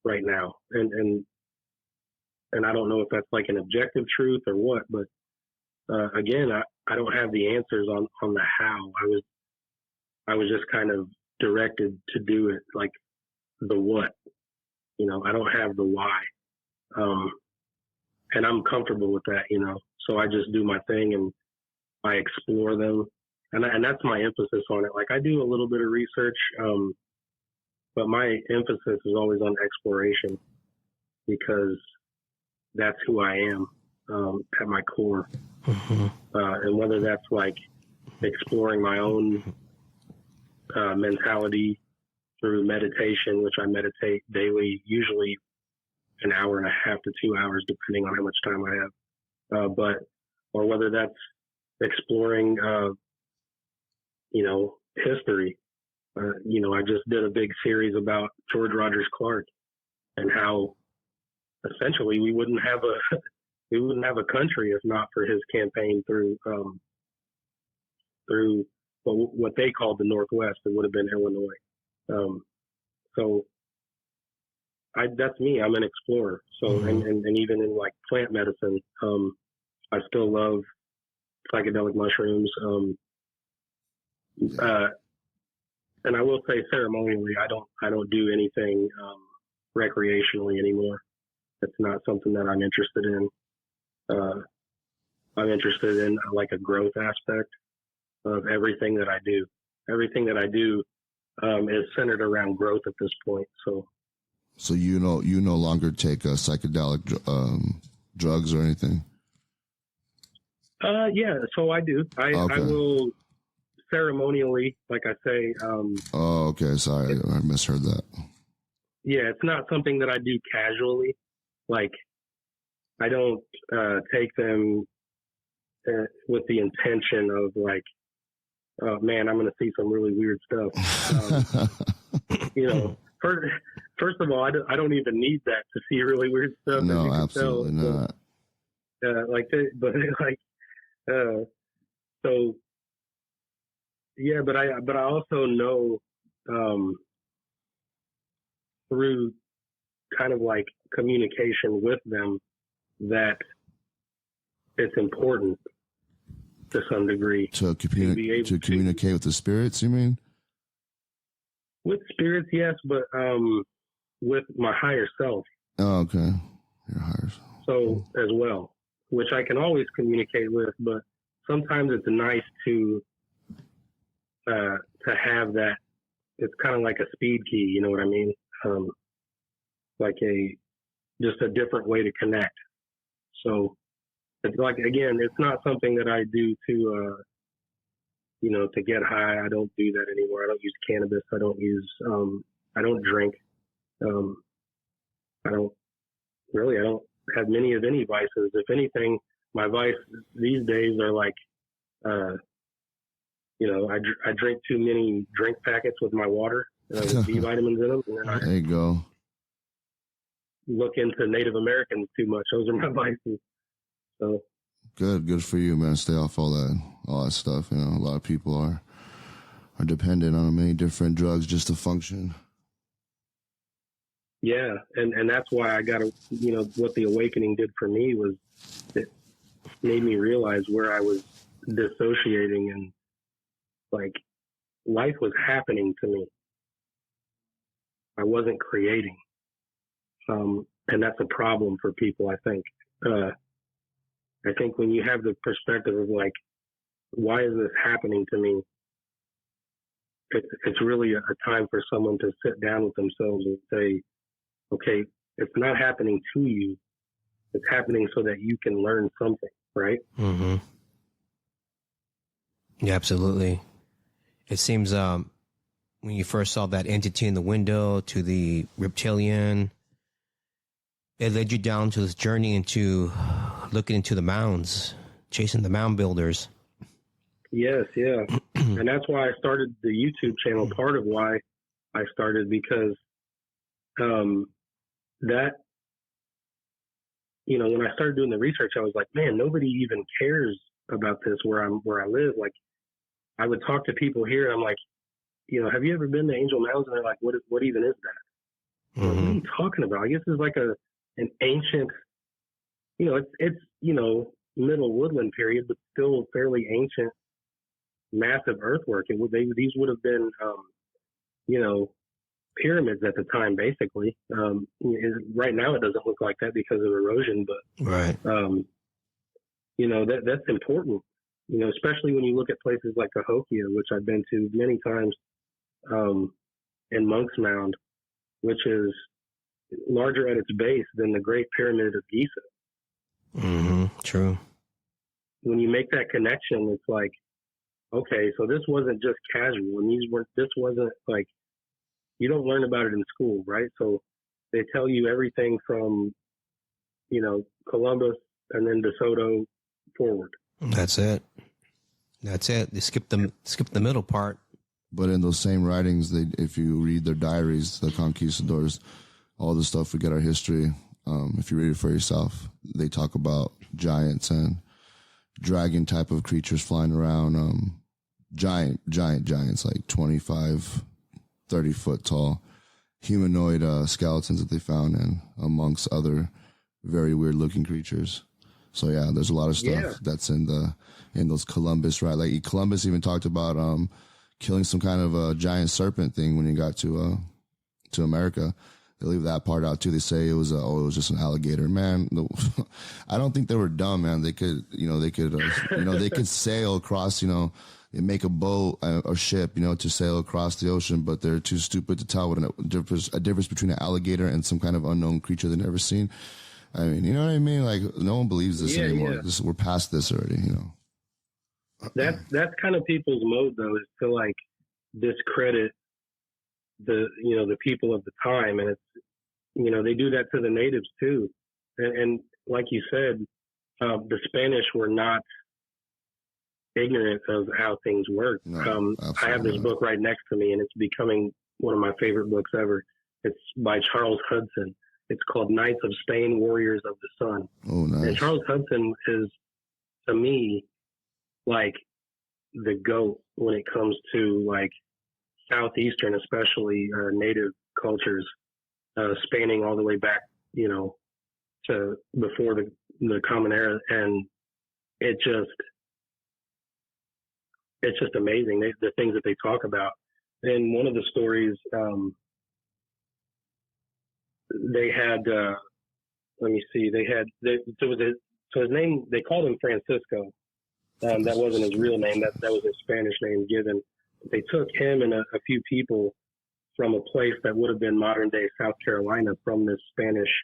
right now, and I don't know if that's like an objective truth or what, but again, I don't have the answers on the how. I was just kind of directed to do it, like the what. You know, I don't have the why, and I'm comfortable with that. You know, so I just do my thing and I explore them, and that's my emphasis on it. Like, I do a little bit of research, but my emphasis is always on exploration, because that's who I am at my core. Mm-hmm. And whether that's like exploring my own mentality, through meditation, which I meditate daily, usually an hour and a half to 2 hours, depending on how much time I have. Or whether that's exploring, history. I just did a big series about George Rogers Clark and how essentially we wouldn't have a country if not for his campaign through what they called the Northwest. It would have been Illinois. So that's me. I'm an explorer. So, and even in like plant medicine, I still love psychedelic mushrooms. And I will say ceremonially, I don't do anything recreationally anymore. It's not something that I'm interested in. I'm interested in like a growth aspect of everything that I do. Everything that I do is centered around growth at this point. So
you no longer take psychedelic drugs or anything?
Yeah, so I do. I will ceremonially, like I say.
Okay. Sorry, I misheard that.
Yeah, it's not something that I do casually. Like, I don't take them with the intention of like, oh man, I'm going to see some really weird stuff. First of all, I don't even need that to see really weird stuff.
No, absolutely not.
But I also know through kind of like communication with them that it's important to some degree
to communicate with the spirits. You mean?
With spirits, yes, but with my higher self.
Oh, okay. Your higher self.
So as well, which I can always communicate with, but sometimes it's nice to have that. It's kind of like a speed key, you know what I mean? Like just a different way to connect. So it's like, again, it's not something that I do to get high. I don't do that anymore. I don't use cannabis. I don't drink. I don't have many of any vices. If anything, my vice these days are like, I drink too many drink packets with my water, with B vitamins in them. And then
there you go.
Look into Native Americans too much. Those are my vices. So
good for you, man. Stay off all that stuff. A lot of people are dependent on many different drugs just to function.
Yeah, and that's why I got what the awakening did for me was it made me realize where I was dissociating and like life was happening to me. I wasn't creating. And that's a problem for people, I think. I think when you have the perspective of like, why is this happening to me? It's really a time for someone to sit down with themselves and say, okay, it's not happening to you. It's happening so that you can learn something, right?
Mm-hmm. Yeah, absolutely. It seems when you first saw that entity in the window to the reptilian, it led you down to this journey into looking into the mounds, chasing the mound builders.
Yes, yeah. And that's why I started the YouTube channel. Part of why I started, because when I started doing the research, I was like, man, nobody even cares about this where I live. Like, I would talk to people here, and I'm like, have you ever been to Angel Mounds? And they're like, what even is that?
Mm-hmm.
What are you talking about? I guess it's like an ancient, it's middle woodland period, but still fairly ancient, massive earthwork. These would have been, pyramids at the time, basically. Right now it doesn't look like that because of erosion, but
right.
That's important. Especially when you look at places like Cahokia, which I've been to many times, and Monk's Mound, which is larger at its base than the Great Pyramid of Giza.
Mm-hmm. True.
When you make that connection, it's like, okay, so this wasn't just casual, and this wasn't like, you don't learn about it in school, right? So they tell you everything from, Columbus and then DeSoto forward.
That's it. They skip the middle part.
But in those same writings, if you read their diaries, the conquistadors, all the stuff, forget our history. If you read it for yourself, they talk about giants and dragon type of creatures flying around, giants, like 25, 30 foot tall, humanoid skeletons that they found, and amongst other very weird looking creatures. So yeah, there's a lot of stuff that's in those Columbus, right? Like Columbus even talked about killing some kind of a giant serpent thing when he got to America. They leave that part out too. They say it was just an alligator. Man, I don't think they were dumb, man. They could sail across, and make a boat or ship, to sail across the ocean, but they're too stupid to tell what a difference between an alligator and some kind of unknown creature they've never seen. I mean, you know what I mean? Like, no one believes this anymore.
Yeah.
We're past this already,
That's kind of people's mode, though, is to like discredit the people of the time, and it's they do that to the natives too, and like you said, the Spanish were not ignorant of how things work.
No,
I have this book right next to me, and it's becoming one of my favorite books ever. It's by Charles Hudson. It's called Knights of Spain, Warriors of the Sun.
Oh, nice.
And Charles Hudson is, to me, like the GOAT when it comes to like Southeastern, especially native cultures, spanning all the way back, to before the Common Era. And it's just amazing, the things that they talk about. And one of the stories, they had, let me see, so his name, they called him Francisco. That wasn't his real name. That was his Spanish name given. They took him and a few people from a place that would have been modern day South Carolina from this Spanish.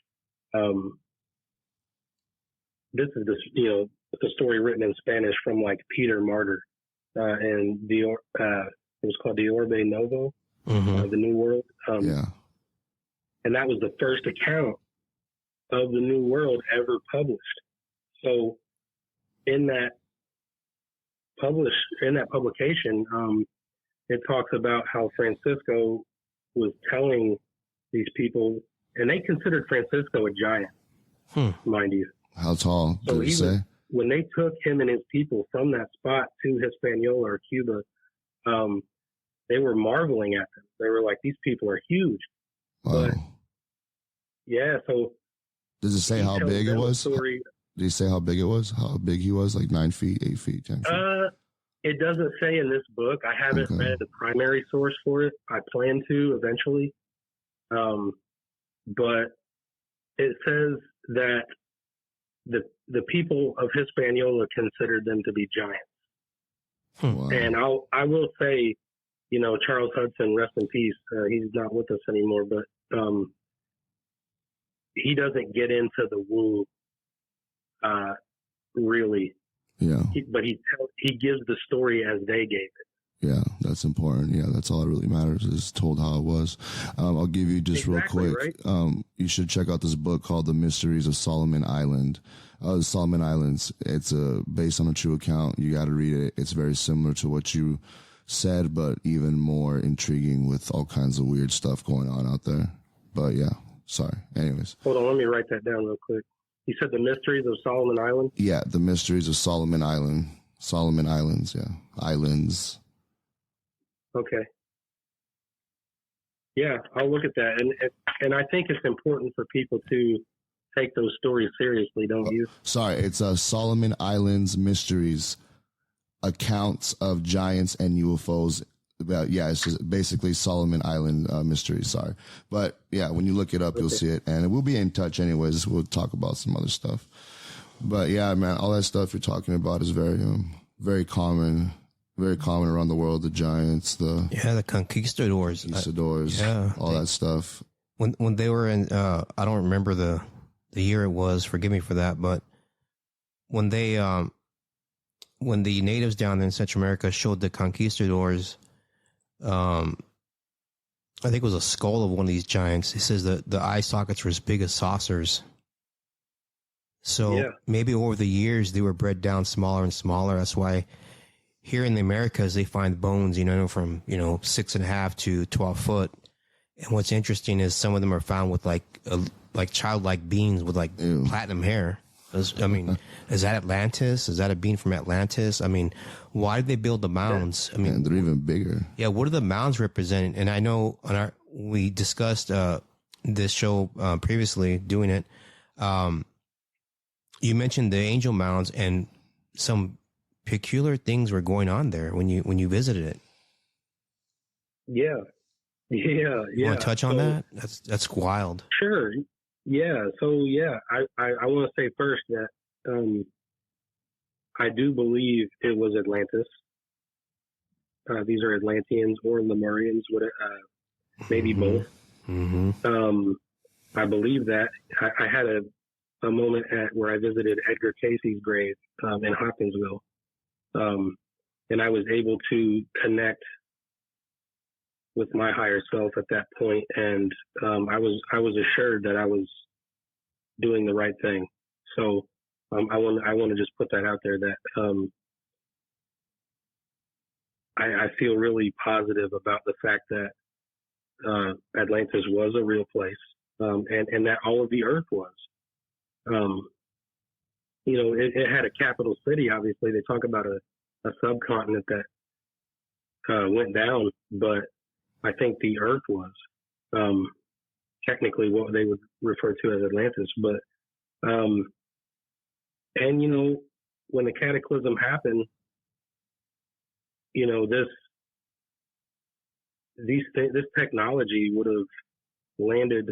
This is the story written in Spanish from like Peter Martyr, and it was called the Orbe Novo, the New World. And that was the first account of the New World ever published. So in that publication, it talks about how Francisco was telling these people, and they considered Francisco a giant, mind you.
How tall did it say?
When they took him and his people from that spot to Hispaniola or Cuba, they were marveling at them. They were like, these people are huge.
Wow.
But yeah, so
does it say how big it was? Did he say how big it was? How big he was? Like 9 feet, 8 feet, 10 feet?
It doesn't say in this book. I haven't read the primary source for it. I plan to eventually. But it says that the people of Hispaniola considered them to be giants.
Wow.
And I will say, Charles Hudson, rest in peace. He's not with us anymore, but he doesn't get into the woo really.
Yeah.
But he gives the story as they gave it.
Yeah, that's important. Yeah, that's all that really matters, is told how it was. I'll give you just real quick.
Right?
You should check out this book called The Mysteries of Solomon Island. Solomon Islands. It's based on a true account. You got to read it. It's very similar to what you said, but even more intriguing with all kinds of weird stuff going on out there. But yeah, sorry. Anyways.
Hold on, let me write that down real quick. You said The Mysteries of Solomon Island?
Yeah, The Mysteries of Solomon Island. Solomon Islands, yeah. Islands.
Okay. Yeah, I'll look at that. And I think it's important for people to take those stories seriously, don't you?
Sorry, it's Solomon Islands Mysteries, Accounts of Giants and UFOs. It's just basically Solomon Island Mysteries, sorry. But yeah, when you look it up, you'll see it. And we'll be in touch anyways. We'll talk about some other stuff. But yeah, man, all that stuff you're talking about is very common around the world. The giants, the
conquistadors,
all that stuff.
When they were in, I don't remember the year it was. Forgive me for that, but when they when the natives down in Central America showed the conquistadors I think it was a skull of one of these giants. He says that the eye sockets were as big as saucers. So
Yeah.
maybe over the years they were bred down smaller and smaller. That's why here in the Americas they find bones, from 6.5 to 12 foot. And what's interesting is some of them are found with like childlike beings with like platinum hair. Is that Atlantis? Is that a being from Atlantis? I mean, why did they build the mounds? I mean,
And they're even bigger.
yeah, what do the mounds represent? And I know we discussed this show previously doing it. You mentioned the angel mounds and some peculiar things were going on there when you visited it.
Yeah. Yeah.
You want to touch on that? That's wild.
Sure. Yeah. So yeah, I want to say first that I do believe it was Atlantis. These are Atlanteans or Lemurians, maybe both.
Mm-hmm.
I believe that. I had a moment where I visited Edgar Casey's grave in Hopkinsville, and I was able to connect with my higher self at that point, and I was assured that I was doing the right thing. So I want to just put that out there that I feel really positive about the fact that Atlantis was a real place, and that all of the Earth was. It had a capital city. Obviously, they talk about a subcontinent that went down, but I think the Earth was technically what they would refer to as Atlantis. But when the cataclysm happened, this technology would have landed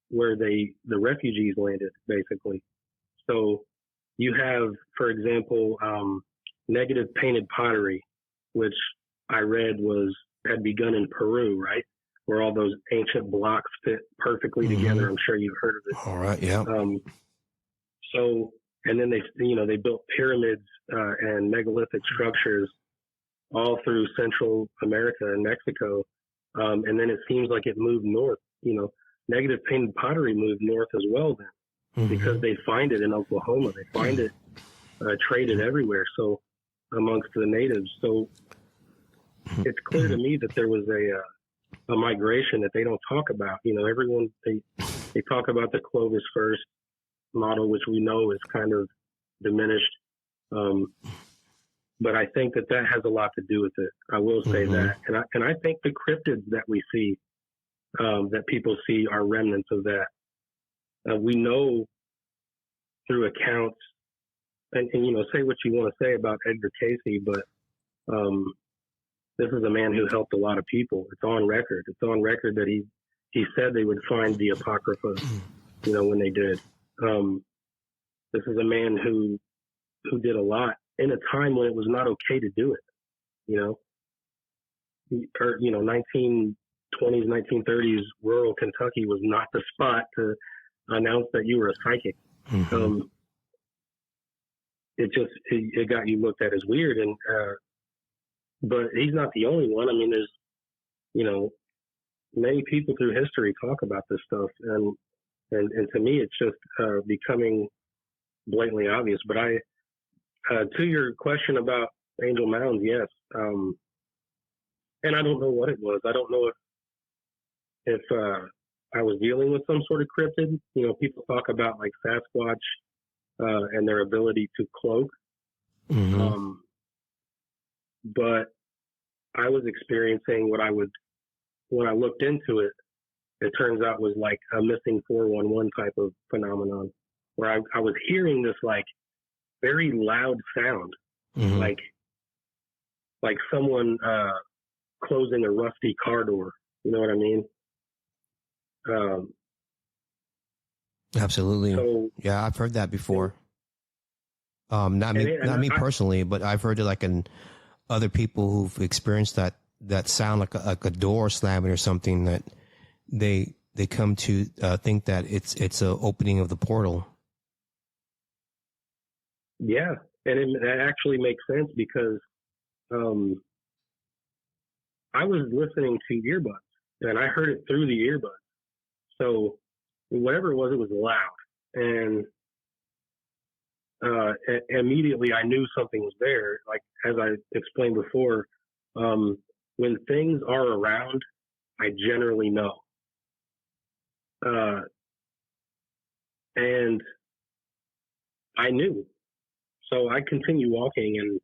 where the refugees landed, basically. So you have, for example, negative painted pottery, which I read had begun in Peru, right? Where all those ancient blocks fit perfectly together. I'm sure you've heard of it.
All right. Yeah.
And then they built pyramids and megalithic structures all through Central America and Mexico. And then it seems like it moved north. Negative painted pottery moved north as well then, because they find it in Oklahoma. They find it traded everywhere. So amongst the natives. So it's clear to me that there was a migration that they don't talk about. Everyone, they talk about the Clovis first model, which we know is kind of diminished. But I think that has a lot to do with it. I will say that. And I think the cryptids that we see, that people see, are remnants of that. We know through accounts, and say what you want to say about Edgar Casey, but this is a man who helped a lot of people. It's on record. It's on record that he said they would find the Apocrypha, when they did. This is a man who did a lot in a time when it was not okay to do it. 1920s, 1930s, rural Kentucky was not the spot to announce that you were a psychic. It got you looked at as weird, and but he's not the only one. I mean, there's many people through history talk about this stuff, and to me, it's just becoming blatantly obvious. But to your question about Angel Mounds, yes, and I don't know what it was. I don't know if I was dealing with some sort of cryptid. People talk about like Sasquatch and their ability to cloak. But I was experiencing when I looked into it, it turns out was like a missing 411 type of phenomenon, where I was hearing this like very loud sound, like someone closing a rusty car door. You know what I mean?
Absolutely.
So,
yeah, I've heard that before. Not me personally, but I've heard it like in other people who've experienced that sound, like a door slamming or something, that they come to think that it's a opening of the portal.
Yeah, and that actually makes sense because I was listening to earbuds, and I heard it through the earbuds. So whatever it was loud. And immediately I knew something was there. Like, as I explained before, when things are around, I generally know. And I knew. So I continue walking, and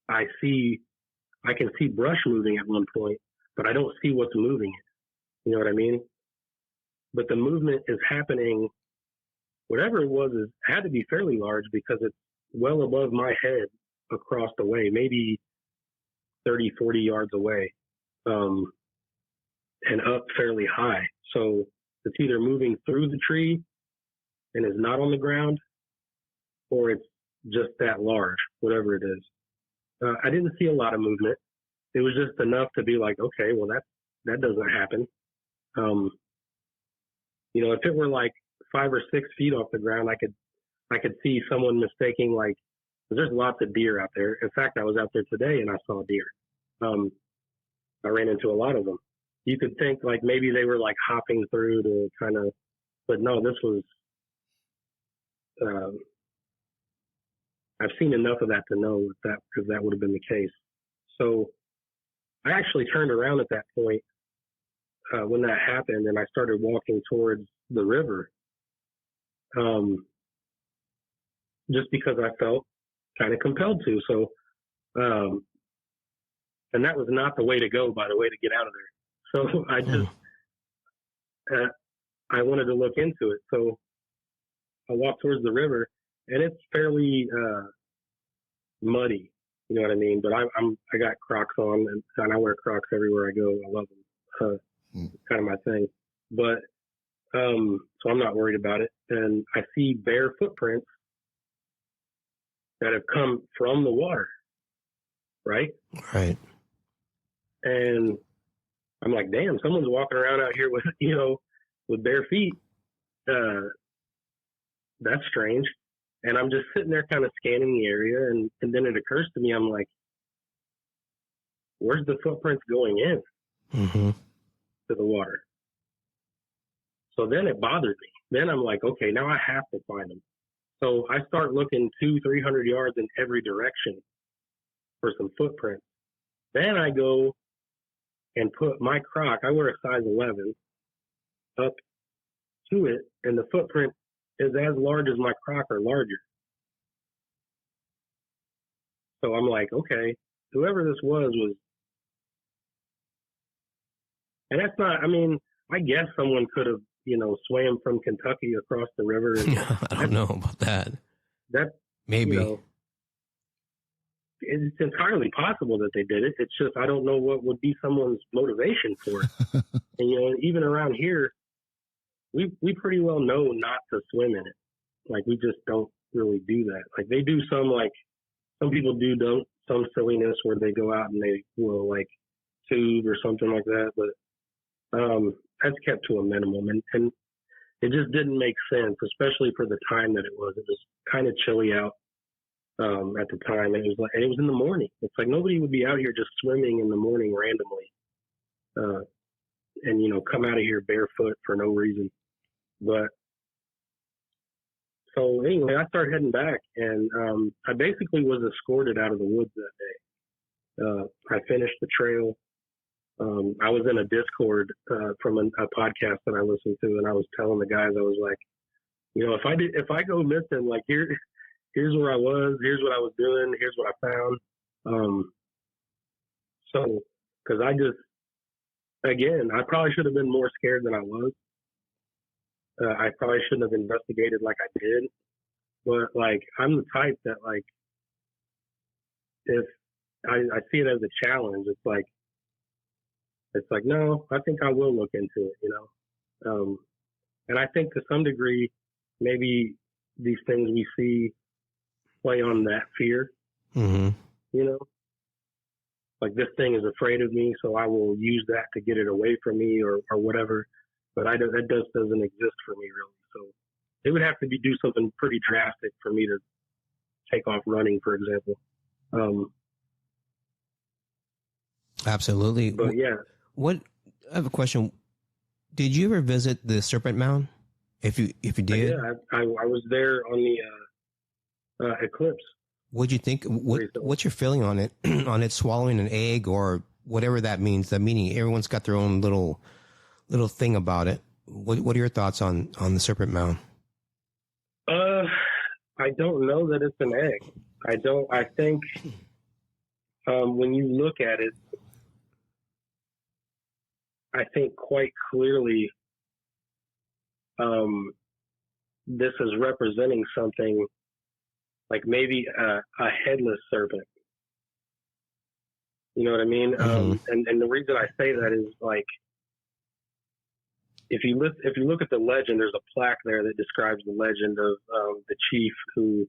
I can see brush moving at one point, but I don't see what's moving it. You know what I mean? But the movement is happening. Whatever it was had to be fairly large, because it's well above my head across the way, maybe 30, 40 yards away, and up fairly high. So it's either moving through the tree and is not on the ground, or it's just that large, whatever it is. I didn't see a lot of movement. It was just enough to be like, okay, well, that doesn't happen. You know, if it were like 5 or 6 feet off the ground, I could see someone mistaking, like, 'cause there's lots of deer out there. In fact, I was out there today and I saw deer. I ran into a lot of them. You could think like maybe they were like hopping through to kind of, but no, this was, I've seen enough of that to know that, because that would have been the case. So I actually turned around at that point when that happened, and I started walking towards the river, just because I felt kind of compelled to. So, and that was not the way to go, by the way, to get out of there. So I just, I wanted to look into it. So I walked towards the river, and it's fairly muddy, you know what I mean? But I got Crocs on, and I wear Crocs everywhere I go. I love them. It's kind of my thing. But so I'm not worried about it. And I see bare footprints that have come from the water, right?
Right.
And I'm like, damn, someone's walking around out here with, you know, with bare feet. That's strange. And I'm just sitting there kind of scanning the area, and then it occurs to me, I'm like, where's the footprints going in to the water? So then it bothered me. Then I'm like, okay, now I have to find them. So I start looking 200-300 yards in every direction for some footprints. Then I go and put my Croc, I wear a size 11, up to it, and the footprint is as large as my Croc or larger. So I'm like, okay, whoever this was, and that's not, I mean, I guess someone could have, you know, swam from Kentucky across the river. And
I don't know about that.
That
maybe.
You know, it's entirely possible that they did it. It's just, I don't know what would be someone's motivation for it. And, you know, even around here, we pretty well know not to swim in it. Like, we just don't really do that. Like, they do some, like, some people do some silliness where they go out and they will, like, tube or something like that. But that's kept to a minimum. And it just didn't make sense, especially for the time that it was. It was kind of chilly out at the time. And it was in the morning. It's like nobody would be out here just swimming in the morning randomly. And, you know, come out of here barefoot for no reason. But so anyway, I started heading back, and I basically was escorted out of the woods that day. I finished the trail. I was in a Discord from a podcast that I listened to, and I was telling the guys, I was like, you know, if I go missing, like, here's where I was, here's what I was doing, here's what I found. So, because I probably should have been more scared than I was. I probably shouldn't have investigated like I did, but like, I'm the type that, like, if I see it as a challenge, it's like, no, I think I will look into it, you know? And I think to some degree, maybe these things we see play on that fear, you know? Like, this thing is afraid of me, so I will use that to get it away from me or whatever. But that doesn't exist for me, really. So it would have to do something pretty drastic for me to take off running, for example.
Absolutely.
But yeah.
What I have a question. Did you ever visit the Serpent Mound? If you did,
Yeah, I was there on the eclipse.
what'd you think? What's your feeling on it? On it swallowing an egg or whatever that means? That meaning everyone's got their own little thing about it. What are your thoughts on the Serpent Mound?
I don't know that it's an egg. I think when you look at it, I think quite clearly this is representing something like maybe a headless serpent. You know what I mean? And the reason I say that is like, if you look at the legend, there's a plaque there that describes the legend of the chief who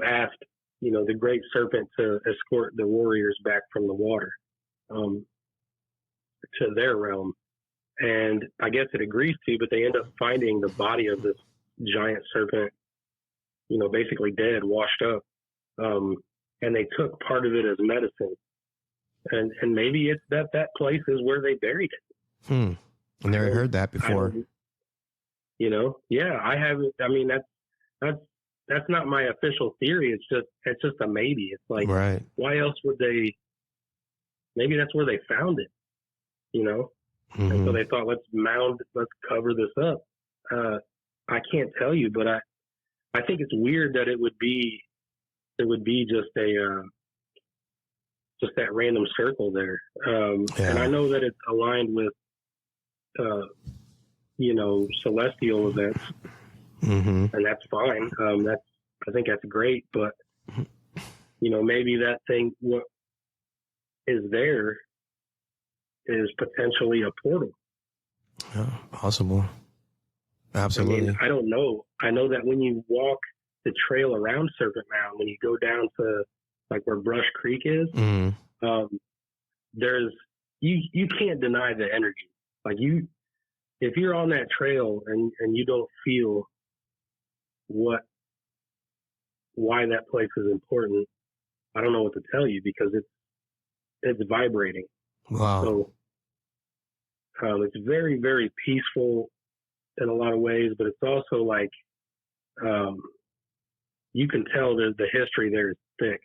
asked, you know, the great serpent to escort the warriors back from the water to their realm. And I guess it agrees to, but they end up finding the body of this giant serpent, you know, basically dead, washed up. And they took part of it as medicine. And maybe it's that place is where they buried it.
I never heard that before.
You know, yeah, I haven't. I mean, that's not my official theory. It's just a maybe. It's like,
right.
Why else would they? Maybe that's where they found it. You know, and so they thought, let's cover this up. I can't tell you, but I think it's weird that it would be just just that random circle there. And I know that it's aligned with, you know, celestial events, and that's fine. I think that's great, but you know, maybe that thing, what is there is potentially a portal.
Yeah, possible. Absolutely.
I mean, I don't know. I know that when you walk the trail around Serpent Mound, when you go down to like where Brush Creek is, there's you can't deny the energy. Like if you're on that trail and you don't feel why that place is important, I don't know what to tell you, because it's vibrating.
Wow.
So it's very, very peaceful in a lot of ways, but it's also like you can tell that the history there is thick.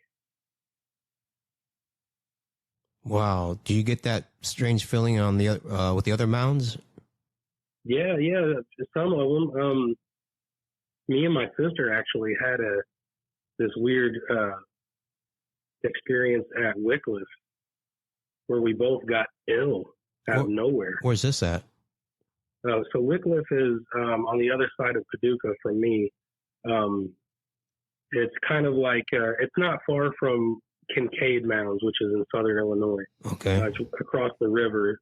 Wow. Do you get that strange feeling on the with the other mounds?
Yeah, some of them. Me and my sister actually had this weird experience at Wycliffe where we both got ill out of nowhere.
Where's this at?
So Wycliffe is on the other side of Paducah from me. It's kind of like it's not far from Kincaid Mounds, which is in southern Illinois.
Okay.
It's across the river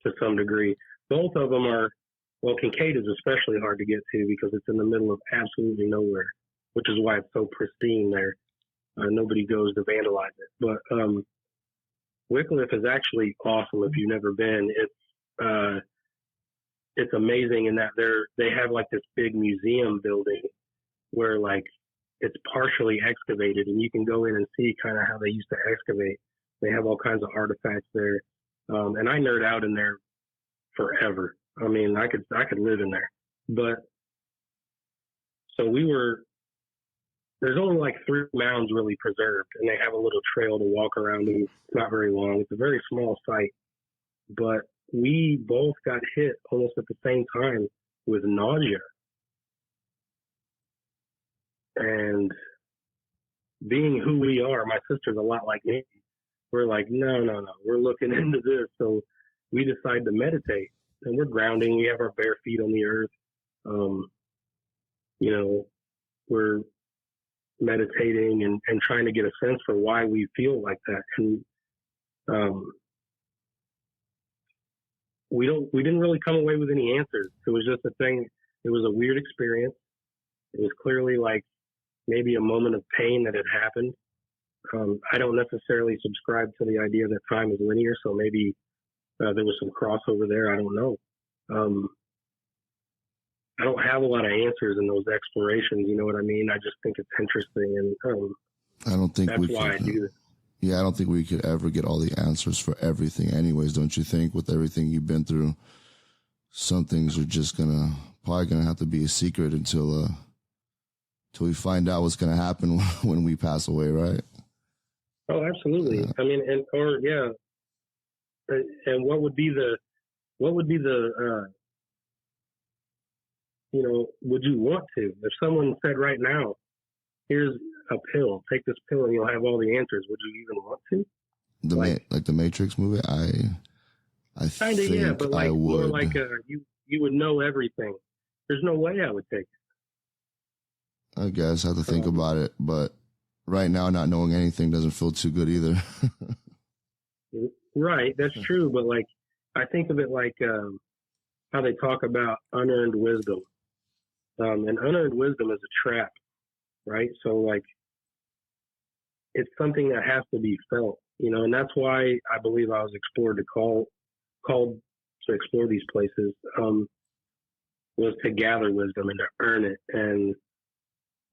to some degree. Both of them are, well, Kincaid is especially hard to get to because it's in the middle of absolutely nowhere, which is why it's so pristine there. Nobody goes to vandalize it. But Wycliffe is actually awesome if you've never been. It's amazing in that they have like this big museum building where like it's partially excavated, and you can go in and see kind of how they used to excavate. They have all kinds of artifacts there, and I nerd out in there forever. I mean, I could live in there. But so there's only like 3 mounds really preserved, and they have a little trail to walk around, and it's not very long. It's a very small site, but we both got hit almost at the same time with nausea. And being who we are, my sister's a lot like me. We're like, no, we're looking into this. So we decide to meditate, and we're grounding. We have our bare feet on the earth. You know, we're meditating and trying to get a sense for why we feel like that. And we didn't really come away with any answers. It was just a thing. It was a weird experience. It was clearly like maybe a moment of pain that had happened. I don't necessarily subscribe to the idea that time is linear, so maybe there was some crossover there. I don't know. I don't have a lot of answers in those explorations. You know what I mean? I just think it's interesting, and
I don't think
that's why I do this.
Yeah, I don't think we could ever get all the answers for everything anyways, don't you think? With everything you've been through, some things are just probably gonna have to be a secret until we find out what's gonna happen when we pass away, right?
Oh, absolutely.
Yeah.
I mean, and what would be the would you want to? If someone said right now, here's a pill, take this pill and you'll have all the answers, would you even want to?
Like the Matrix movie, I
Kind of,
think
yeah, but
I
like more
would.
like you would know everything. There's no way I would take it.
I guess I have to think about it, but right now, not knowing anything doesn't feel too good either.
Right, that's true. But like, I think of it like how they talk about unearned wisdom, and unearned wisdom is a trap, right? So like, it's something that has to be felt, and that's why I believe I was called to explore these places, was to gather wisdom and to earn it. And,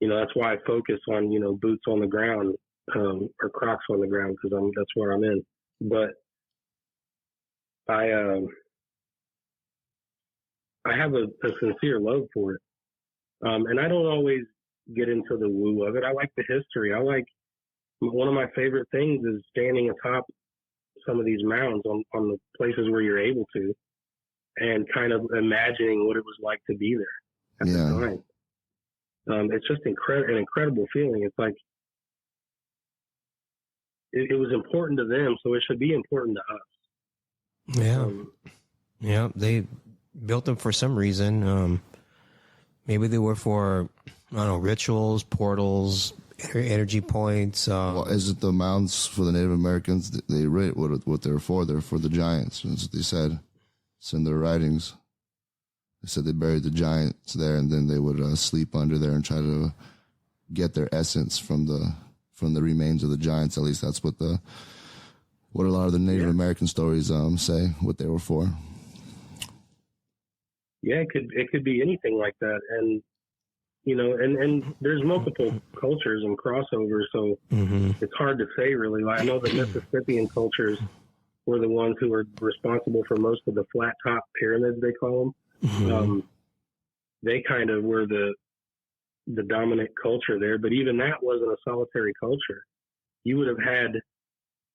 that's why I focus on, boots on the ground, or Crocs on the ground, because that's where I'm in. But I have a sincere love for it. And I don't always get into the woo of it. I like the history. One of my favorite things is standing atop some of these mounds on the places where you're able to, and kind of imagining what it was like to be there at the time. It's just an incredible feeling. It's like it was important to them, so it should be important to us.
Yeah. Yeah. They built them for some reason. Maybe they were for, I don't know, rituals, portals, energy points.
Well, is it the mounds for the Native Americans? They wrote what they're for. They're for the giants. That's what they said. It's in their writings. They said they buried the giants there, and then they would sleep under there and try to get their essence from the remains of the giants. At least that's what a lot of the Native American stories say what they were for.
Yeah, it could be anything like that, and and there's multiple cultures and crossovers, so it's hard to say really. Like, I know the Mississippian cultures were the ones who were responsible for most of the flat top pyramids, they call them. They kind of were the dominant culture there, but even that wasn't a solitary culture. You would have had,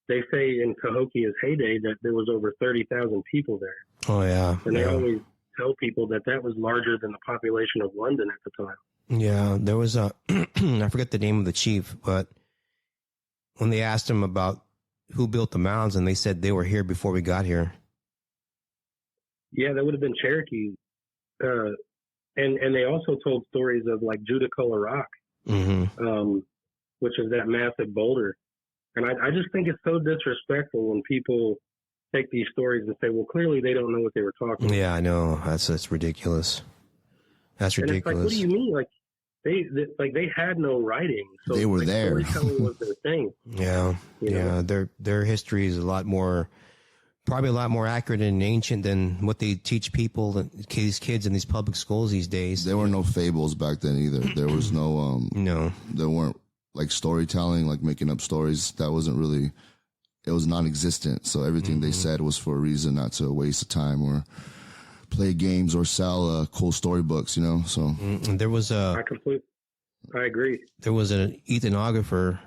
they say in Cahokia's heyday that there was over 30,000 people there.
Oh yeah.
And they always tell people that was larger than the population of London at the time.
Yeah, there was I forget the name of the chief, but when they asked him about who built the mounds, and they said they were here before we got here.
Yeah, that would have been Cherokee. And they also told stories of like Judaculla Rock, which is that massive boulder. And I just think it's so disrespectful when people take these stories and say, well, clearly they don't know what they were talking about.
Yeah, I know. That's ridiculous. That's ridiculous.
And it's like, what do you mean? Like they had no writing. So
they were there.
Storytelling was their thing.
Yeah. Their history is probably a lot more accurate and ancient than what they teach people, these kids in these public schools these days.
There were no fables back then either. There was no, there weren't like storytelling, like making up stories. That wasn't really, it was non-existent. So everything they said was for a reason, not to waste of time or play games or sell cool storybooks, So
and there was
I agree.
There was an ethnographer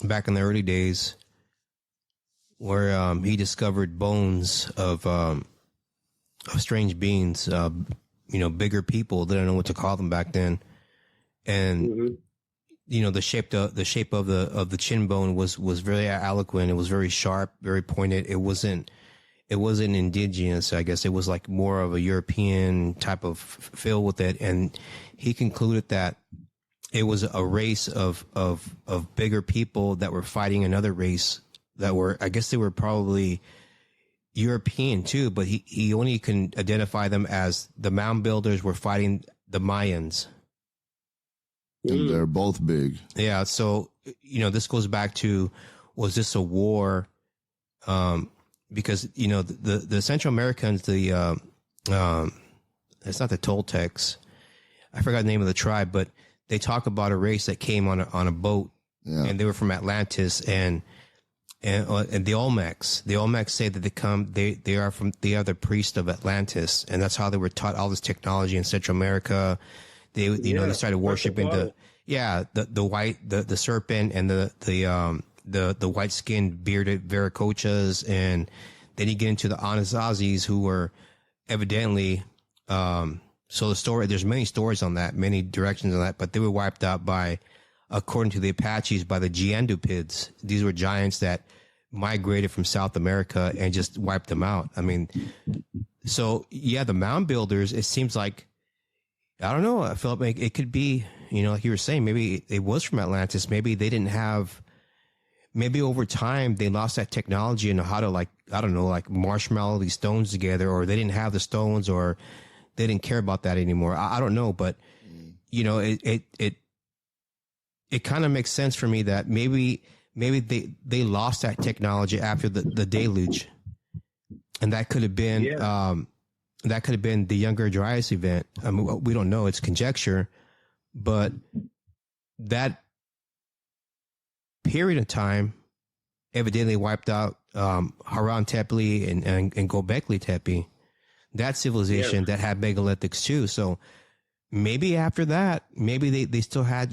back in the early days where he discovered bones of strange beings, bigger people. They don't know what to call them back then, and the shape of the chin bone was very eloquent. It was very sharp, very pointed. It wasn't indigenous. I guess it was like more of a European type of feel with it. And he concluded that it was a race of bigger people that were fighting another race that were, I guess they were probably European too, but he only can identify them as the mound builders were fighting the Mayans.
And they're both big.
Yeah. So, this goes back to, was this a war? Because, the Central Americans, it's not the Toltecs. I forgot the name of the tribe, but they talk about a race that came on a boat
Yeah.
and they were from Atlantis, and the Olmecs. The Olmecs say that they are the priest of Atlantis, and that's how they were taught all this technology in Central America. They they started worshiping the serpent and the white skinned bearded Viracochas, and then you get into the Anazazis, who were evidently so there's many stories on that, many directions on that, but they were wiped out according to the Apaches, by the Giandupids. These were giants that migrated from South America and just wiped them out. I mean, so yeah, the mound builders, it seems like, I don't know, I feel like it could be, like you were saying, maybe it was from Atlantis. Maybe they didn't have, maybe over time they lost that technology and how to marshmallow these stones together, or they didn't have the stones, or they didn't care about that anymore. I don't know, but it kind of makes sense for me that maybe they lost that technology after the deluge, and that could have been the Younger Dryas event. I mean, we don't know; it's conjecture, but that period of time evidently wiped out Haran Tepe and Gobekli Tepe, that civilization that had megalithics too. So maybe after that, maybe they still had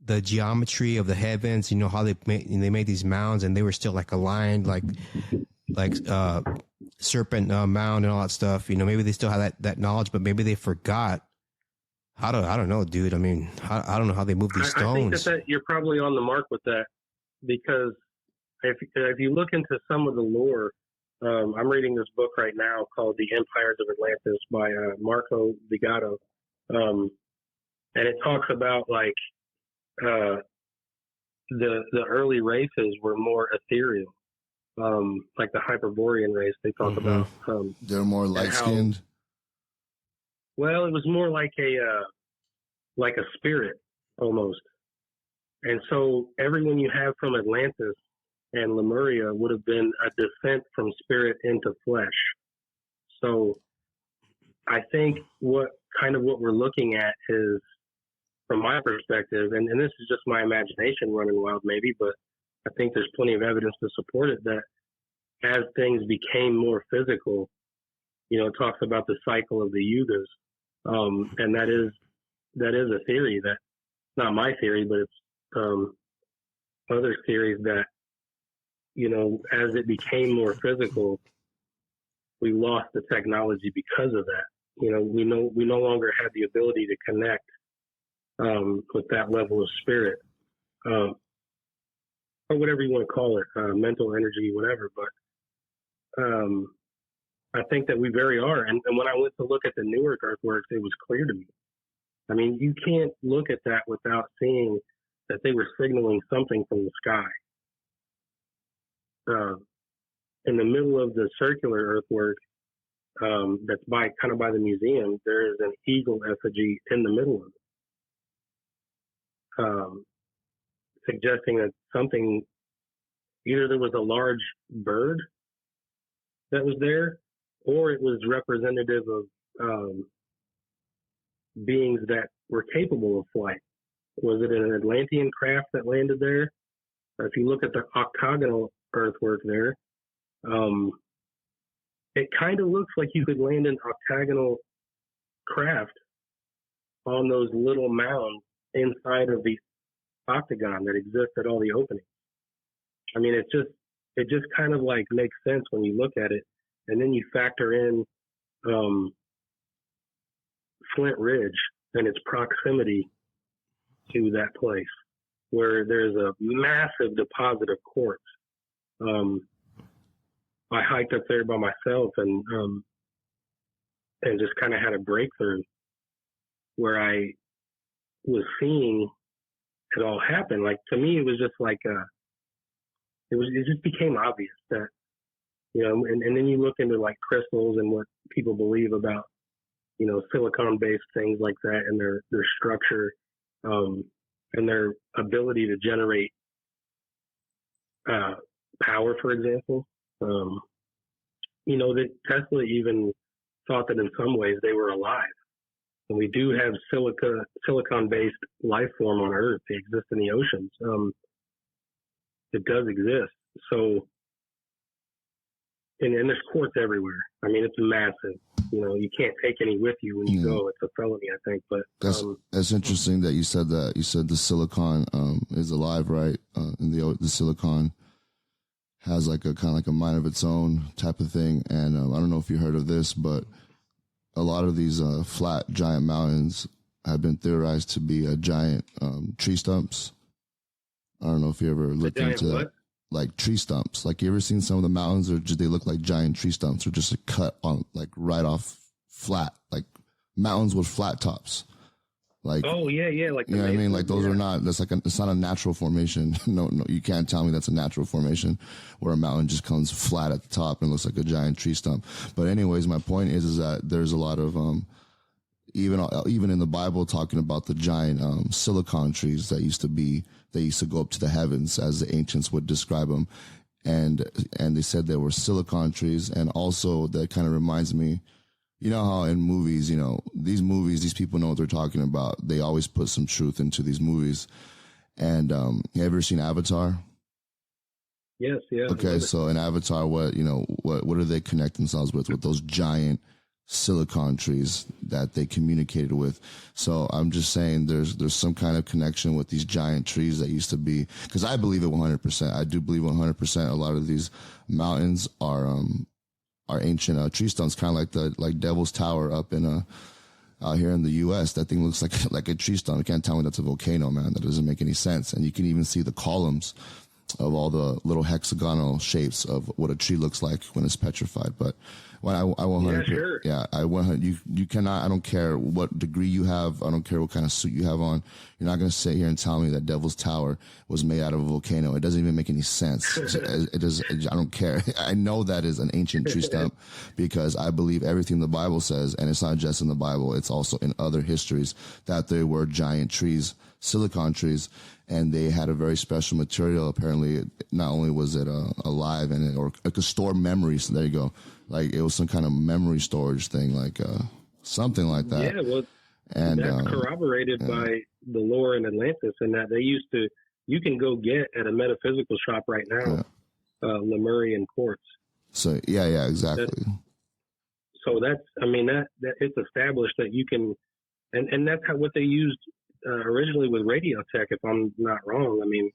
the geometry of the heavens, how they made these mounds, and they were still like aligned, like Serpent mound and all that stuff. Maybe they still had that knowledge, but maybe they forgot how to. I don't know, dude. I mean, I don't know how they move these stones.
I think that you're probably on the mark with that, because if you look into some of the lore, I'm reading this book right now called The Empires of Atlantis by Marco Vigato, and it talks about like the early races were more ethereal, like the Hyperborean race they talk about.
They're more light-skinned.
Well, it was more like a spirit almost. And so everyone you have from Atlantis and Lemuria would have been a descent from spirit into flesh. So I think what we're looking at is, from my perspective, and this is just my imagination running wild maybe, but I think there's plenty of evidence to support it, that as things became more physical, it talks about the cycle of the yugas. And that is a theory that's not my theory, but it's other theories that, as it became more physical, we lost the technology because of that. We no longer have the ability to connect with that level of spirit, or whatever you want to call it, mental energy, whatever. But I think that we very are. And when I went to look at the Newark earthworks, it was clear to me. I mean, you can't look at that without seeing that they were signaling something from the sky. In the middle of the circular earthwork, that's by the museum, there is an eagle effigy in the middle of it, suggesting that something, either there was a large bird that was there, or it was representative of beings that were capable of flight. Was it an Atlantean craft that landed there? If you look at the octagonal earthwork there, it kind of looks like you could land an octagonal craft on those little mounds inside of the octagon that exists at all the openings. I mean, it just kind of like makes sense when you look at it, and then you factor in Flint Ridge and its proximity to that place, where there's a massive deposit of quartz. I hiked up there by myself and just kind of had a breakthrough where I was seeing it all happen. Like, to me, it was just like it just became obvious that, and then you look into like crystals and what people believe about, silicon-based things like that, and their structure, and their ability to generate power, for example. That Tesla even thought that in some ways they were alive. and we do have silicon-based life form on Earth. They exist in the oceans. It does exist. So, and there's quartz everywhere. I mean, it's massive. You know, you can't take any with you when you go. It's a felony, I think. But
that's interesting that you said that. You said the silicon is alive, right? And the silicon has like a kind of like a mind of its own type of thing. And I don't know if you heard of this, but a lot of these flat giant mountains have been theorized to be giant tree stumps. I don't know if you ever looked into that. Like tree stumps. Like, you ever seen some of the mountains, or just they look like giant tree stumps, or just a cut on, like, right off flat, like mountains with flat tops. Like,
oh yeah, like,
you know what I mean? Like, those are not. That's like it's not a natural formation. No, you can't tell me that's a natural formation where a mountain just comes flat at the top and looks like a giant tree stump. But anyways, my point is that there's a lot of even in the Bible, talking about the giant silicon trees that used to go up to the heavens, as the ancients would describe them, and they said they were silicon trees. And also, that kind of reminds me, you know how in movies, you know, these people know what they're talking about. They always put some truth into these movies. And you ever seen Avatar?
Yes, yeah.
Okay, so in Avatar, what do they connect themselves with those giant silicon trees that they communicated with? So I'm just saying there's some kind of connection with these giant trees that used to be, because I believe it 100%. I do believe 100% a lot of these mountains are ancient tree stumps, kind of like Devil's Tower up in out here in the U.S. That thing looks like a tree stump. You can't tell me that's a volcano, man. That doesn't make any sense. And you can even see the columns of all the little hexagonal shapes of what a tree looks like when it's petrified. But when I 100,
yeah, sure.
Yeah, I 100. You cannot. I don't care what degree you have. I don't care what kind of suit you have on. You're not going to sit here and tell me that Devil's Tower was made out of a volcano. It doesn't even make any sense. It does. I don't care. I know that is an ancient tree stump because I believe everything the Bible says, and it's not just in the Bible. It's also in other histories that there were giant trees, silicon trees, and they had a very special material. Apparently, not only was it alive or it could store memories. So there you go. Like, it was some kind of memory storage thing, like something like that.
Yeah, well, and that's corroborated by the lore in Atlantis, and that you can go get at a metaphysical shop right now, Lemurian quartz.
So yeah, exactly.
So that it's established that you can, and that's what they used originally with radio tech, if I'm not wrong. I mean,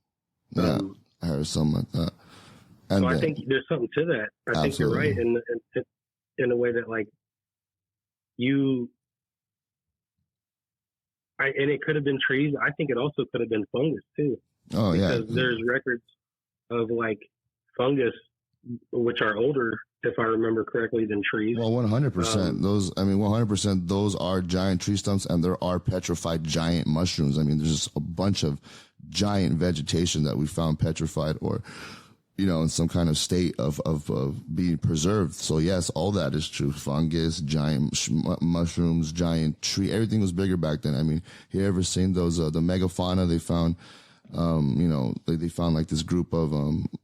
I heard something like that.
And so I think there's something to that. I think you're right in a way that, like, and it could have been trees. I think it also could have been fungus too.
Oh,
because there's records of, like, fungus, which are older, if I remember correctly, than trees.
Well, 100%. 100%. Those are giant tree stumps, and there are petrified giant mushrooms. I mean, there's just a bunch of giant vegetation that we found petrified, or, you know, in some kind of state of being preserved. So yes, all that is true. Fungus, giant mushrooms, giant tree. Everything was bigger back then. I mean, you ever seen those, the megafauna they found? They found like this group of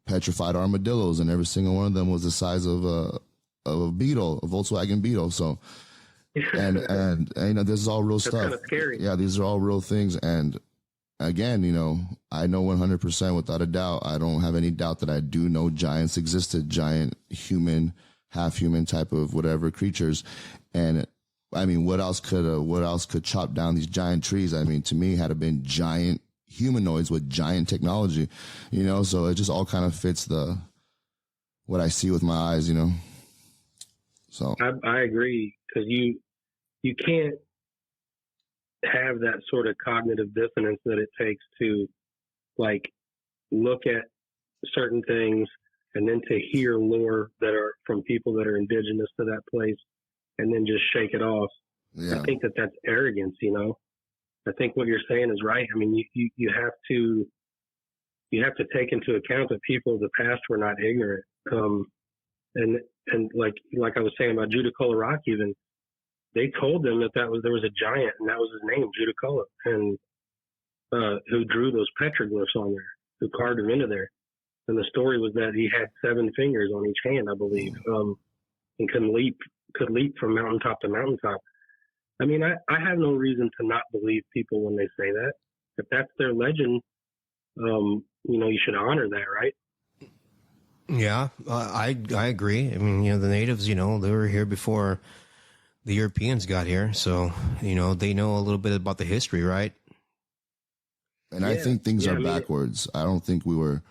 petrified armadillos, and every single one of them was the size of a Beetle, a Volkswagen Beetle. So, and you know, this is all real stuff.
That's kind of scary.
Yeah, these are all real things. And again, you know, I know 100% without a doubt. I don't have any doubt that I do know giants existed, giant human, half human type of whatever creatures. And I mean, what else could chop down these giant trees? I mean, to me, had it been giant humanoids with giant technology, you know, so it just all kind of fits what I see with my eyes, you know. So
I agree, because you can't have that sort of cognitive dissonance that it takes to, like, look at certain things and then to hear lore that are from people that are indigenous to that place and then just shake it off. Yeah. I think that's arrogance, you know. I think what you're saying is right. I mean, you have to take into account that people of the past were not ignorant. And like I was saying about Judicola Rock, even they told them that there was a giant, and that was his name, Judicola, and who drew those petroglyphs on there, who carved them into there. And the story was that he had 7 fingers on each hand, I believe, and could leap from mountaintop to mountaintop. I mean, I have no reason to not believe people when they say that. If that's their legend, you should honor that, right?
Yeah, I agree. I mean, the natives, they were here before the Europeans got here, so they know a little bit about the history, right?
And I think things are backwards. I don't think we were.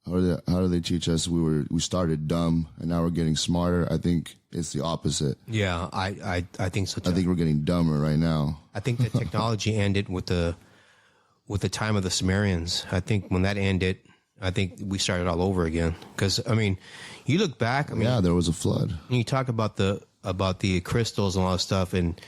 How do they teach us? We started dumb and now we're getting smarter. I think it's the opposite.
Yeah, I think so too.
I think we're getting dumber right now.
I think the technology ended with the time of the Sumerians. I think when that ended, I think we started all over again. Because I mean, you look back. I mean,
yeah, there was a flood.
You talk about the crystals and all that stuff, and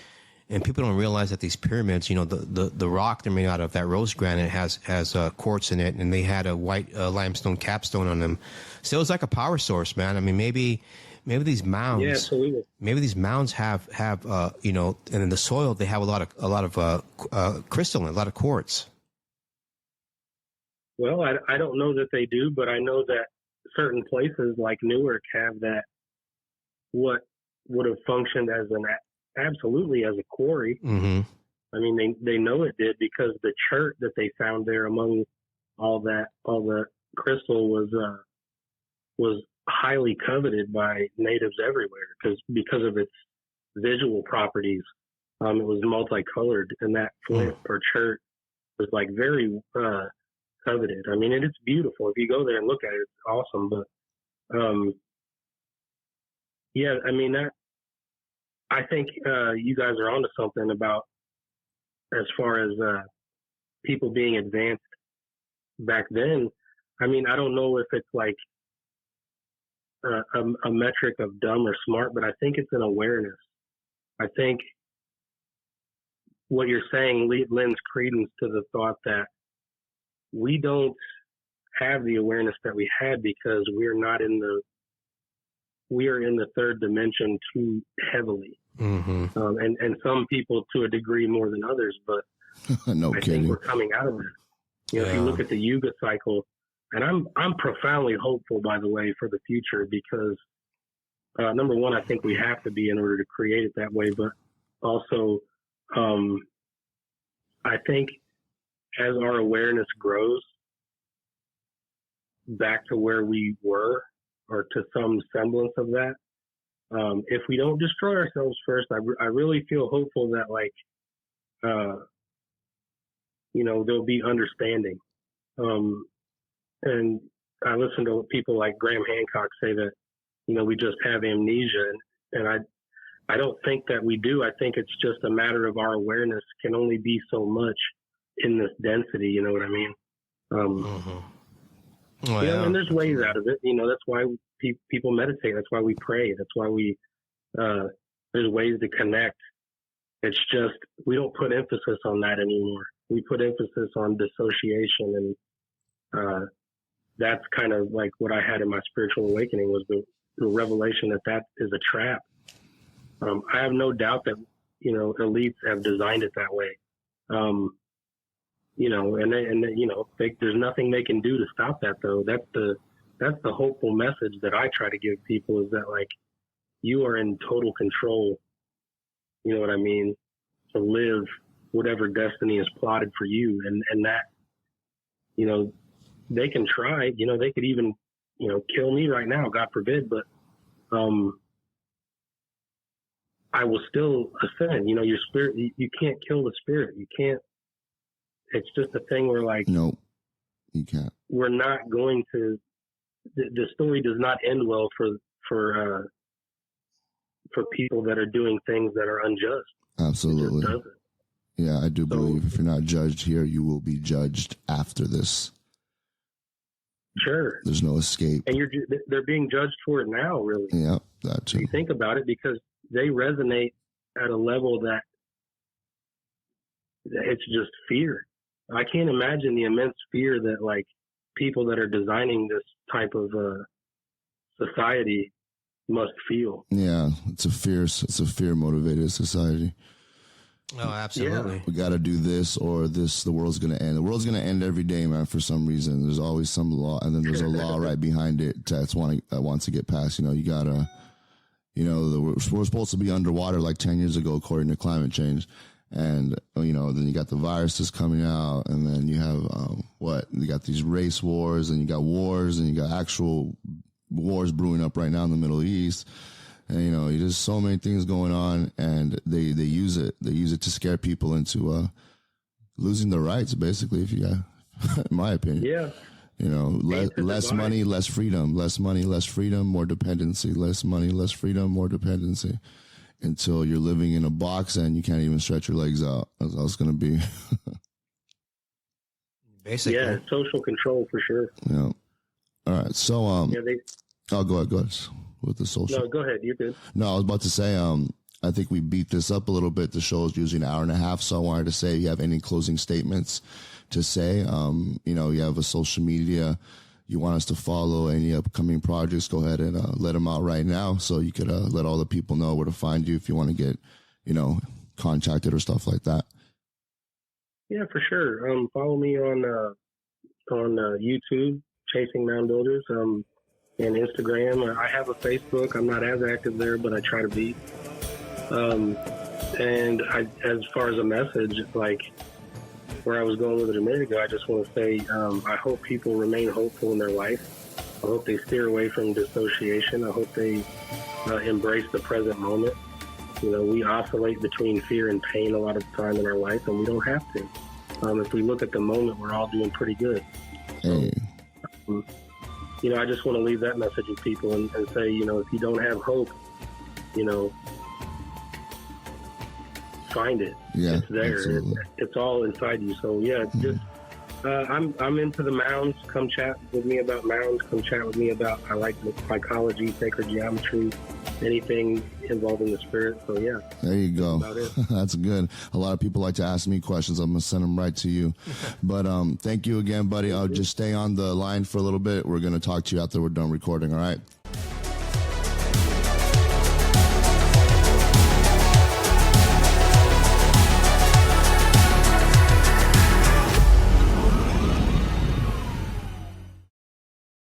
people don't realize that these pyramids, the rock they're made out of, that rose granite has quartz in it, and they had a white limestone capstone on them. So it was like a power source, man. I mean, maybe these mounds,
yeah, absolutely.
Maybe these mounds have and in the soil they have a lot of crystalline, a lot of quartz.
Well, I don't know that they do, but I know that certain places like Newark have that, what would have functioned as absolutely as a quarry.
Mm-hmm.
I mean, they know it did, because the chert that they found there among all the crystal was highly coveted by natives everywhere because of its visual properties. It was multicolored, and that flint or chert was like very coveted. I mean, it's beautiful. If you go there and look at it, it's awesome. But yeah, I mean, I think you guys are onto something about, as far as people being advanced back then. I mean, I don't know if it's like a metric of dumb or smart, but I think it's an awareness. I think what you're saying lends credence to the thought that we don't have the awareness that we had because we are in the third dimension too heavily.
Mm-hmm.
And some people to a degree more than others, but
no
I
kidding.
think we're coming out of it. If you look at the Yuga cycle, and I'm profoundly hopeful, by the way, for the future, because number one, I think we have to be in order to create it that way, but also I think as our awareness grows back to where we were, or to some semblance of that, if we don't destroy ourselves first, I really feel hopeful that, like, there'll be understanding. And I listen to people like Graham Hancock say that, we just have amnesia, and I don't think that we do. I think it's just a matter of our awareness can only be so much in this density. You know what I mean?
Well, yeah.
And there's ways out of it. That's why people meditate. That's why we pray. That's why there's ways to connect. It's just, we don't put emphasis on that anymore. We put emphasis on dissociation, and that's kind of like what I had in my spiritual awakening, was the revelation that is a trap. I have no doubt that, elites have designed it that way. There's nothing they can do to stop that, though. That's the hopeful message that I try to give people, is that, like, you are in total control. You know what I mean? To live whatever destiny is plotted for you. And that, they can try, they could even, kill me right now, God forbid, but, I will still ascend. Your spirit, you can't kill the spirit. You can't. It's just a thing where, like,
no, you can't. We're
not going to. The story does not end well for people that are doing things that are unjust.
Absolutely.
It just doesn't.
Yeah, I do believe if you're not judged here, you will be judged after this.
Sure.
There's no escape.
And they're being judged for it now, really.
Yeah, that too.
You think about it, because they resonate at a level that it's just fear. I can't imagine the immense fear that, like, people that are designing this type of society must feel.
Yeah, it's a fear motivated society.
Oh, absolutely.
Yeah. We got to do this, or the world's going to end. The world's going to end every day, man, for some reason. There's always some law, and then there's a law right behind it that wants to get passed. You You know, we're supposed to be underwater like 10 years ago, according to climate change. And, you know, then you got the viruses coming out, and then you have, you got these race wars, and you got wars, and you got actual wars brewing up right now in the Middle East. And, you know, there's so many things going on, and they use it. They use it to scare people into, losing their rights, basically, if you got, in my opinion.
Yeah.
You know, less money, less freedom, less money, less freedom, more dependency, less money, less freedom, more dependency. Until you're living in a box and you can't even stretch your legs out. That's how it's going to be.
Basically.
Yeah, social control for sure.
Yeah. All right. So, go ahead with the social.
No, go ahead. You did.
No, I was about to say, I think we beat this up a little bit. The show is usually an hour and a half. So I wanted to say, if you have any closing statements to say, you know, you have a social media, you want us to follow any upcoming projects, go ahead and let them out right now, so you could let all the people know where to find you if you want to get, you know, contacted or stuff like that.
Yeah, for sure. Follow me on YouTube, Chasing Mound Builders, and Instagram. I have a Facebook. I'm not as active there, but I try to be. And as far as a message, like where I was going with it a minute ago, I just want to say I hope people remain hopeful in their life. I hope they steer away from dissociation. I hope they embrace the present moment. You know, we oscillate between fear and pain a lot of the time in our life, and we don't have to. If we look at the moment, we're all doing pretty good. So, you know, I just want to leave that message with people and say, you know, if you don't have hope, you know, find it.
Yeah,
it's there. It's all inside you. So yeah, just I'm into the Mounds. Come chat with me about Mounds. Come chat with me about, I like psychology, sacred geometry, anything involving the spirit. So yeah,
there you go.
That's about it.
That's good. A lot of people like to ask me questions. I'm gonna send them right to you. But thank you again, buddy. I'll just stay on the line for a little bit. We're gonna talk to you after we're done recording. All right.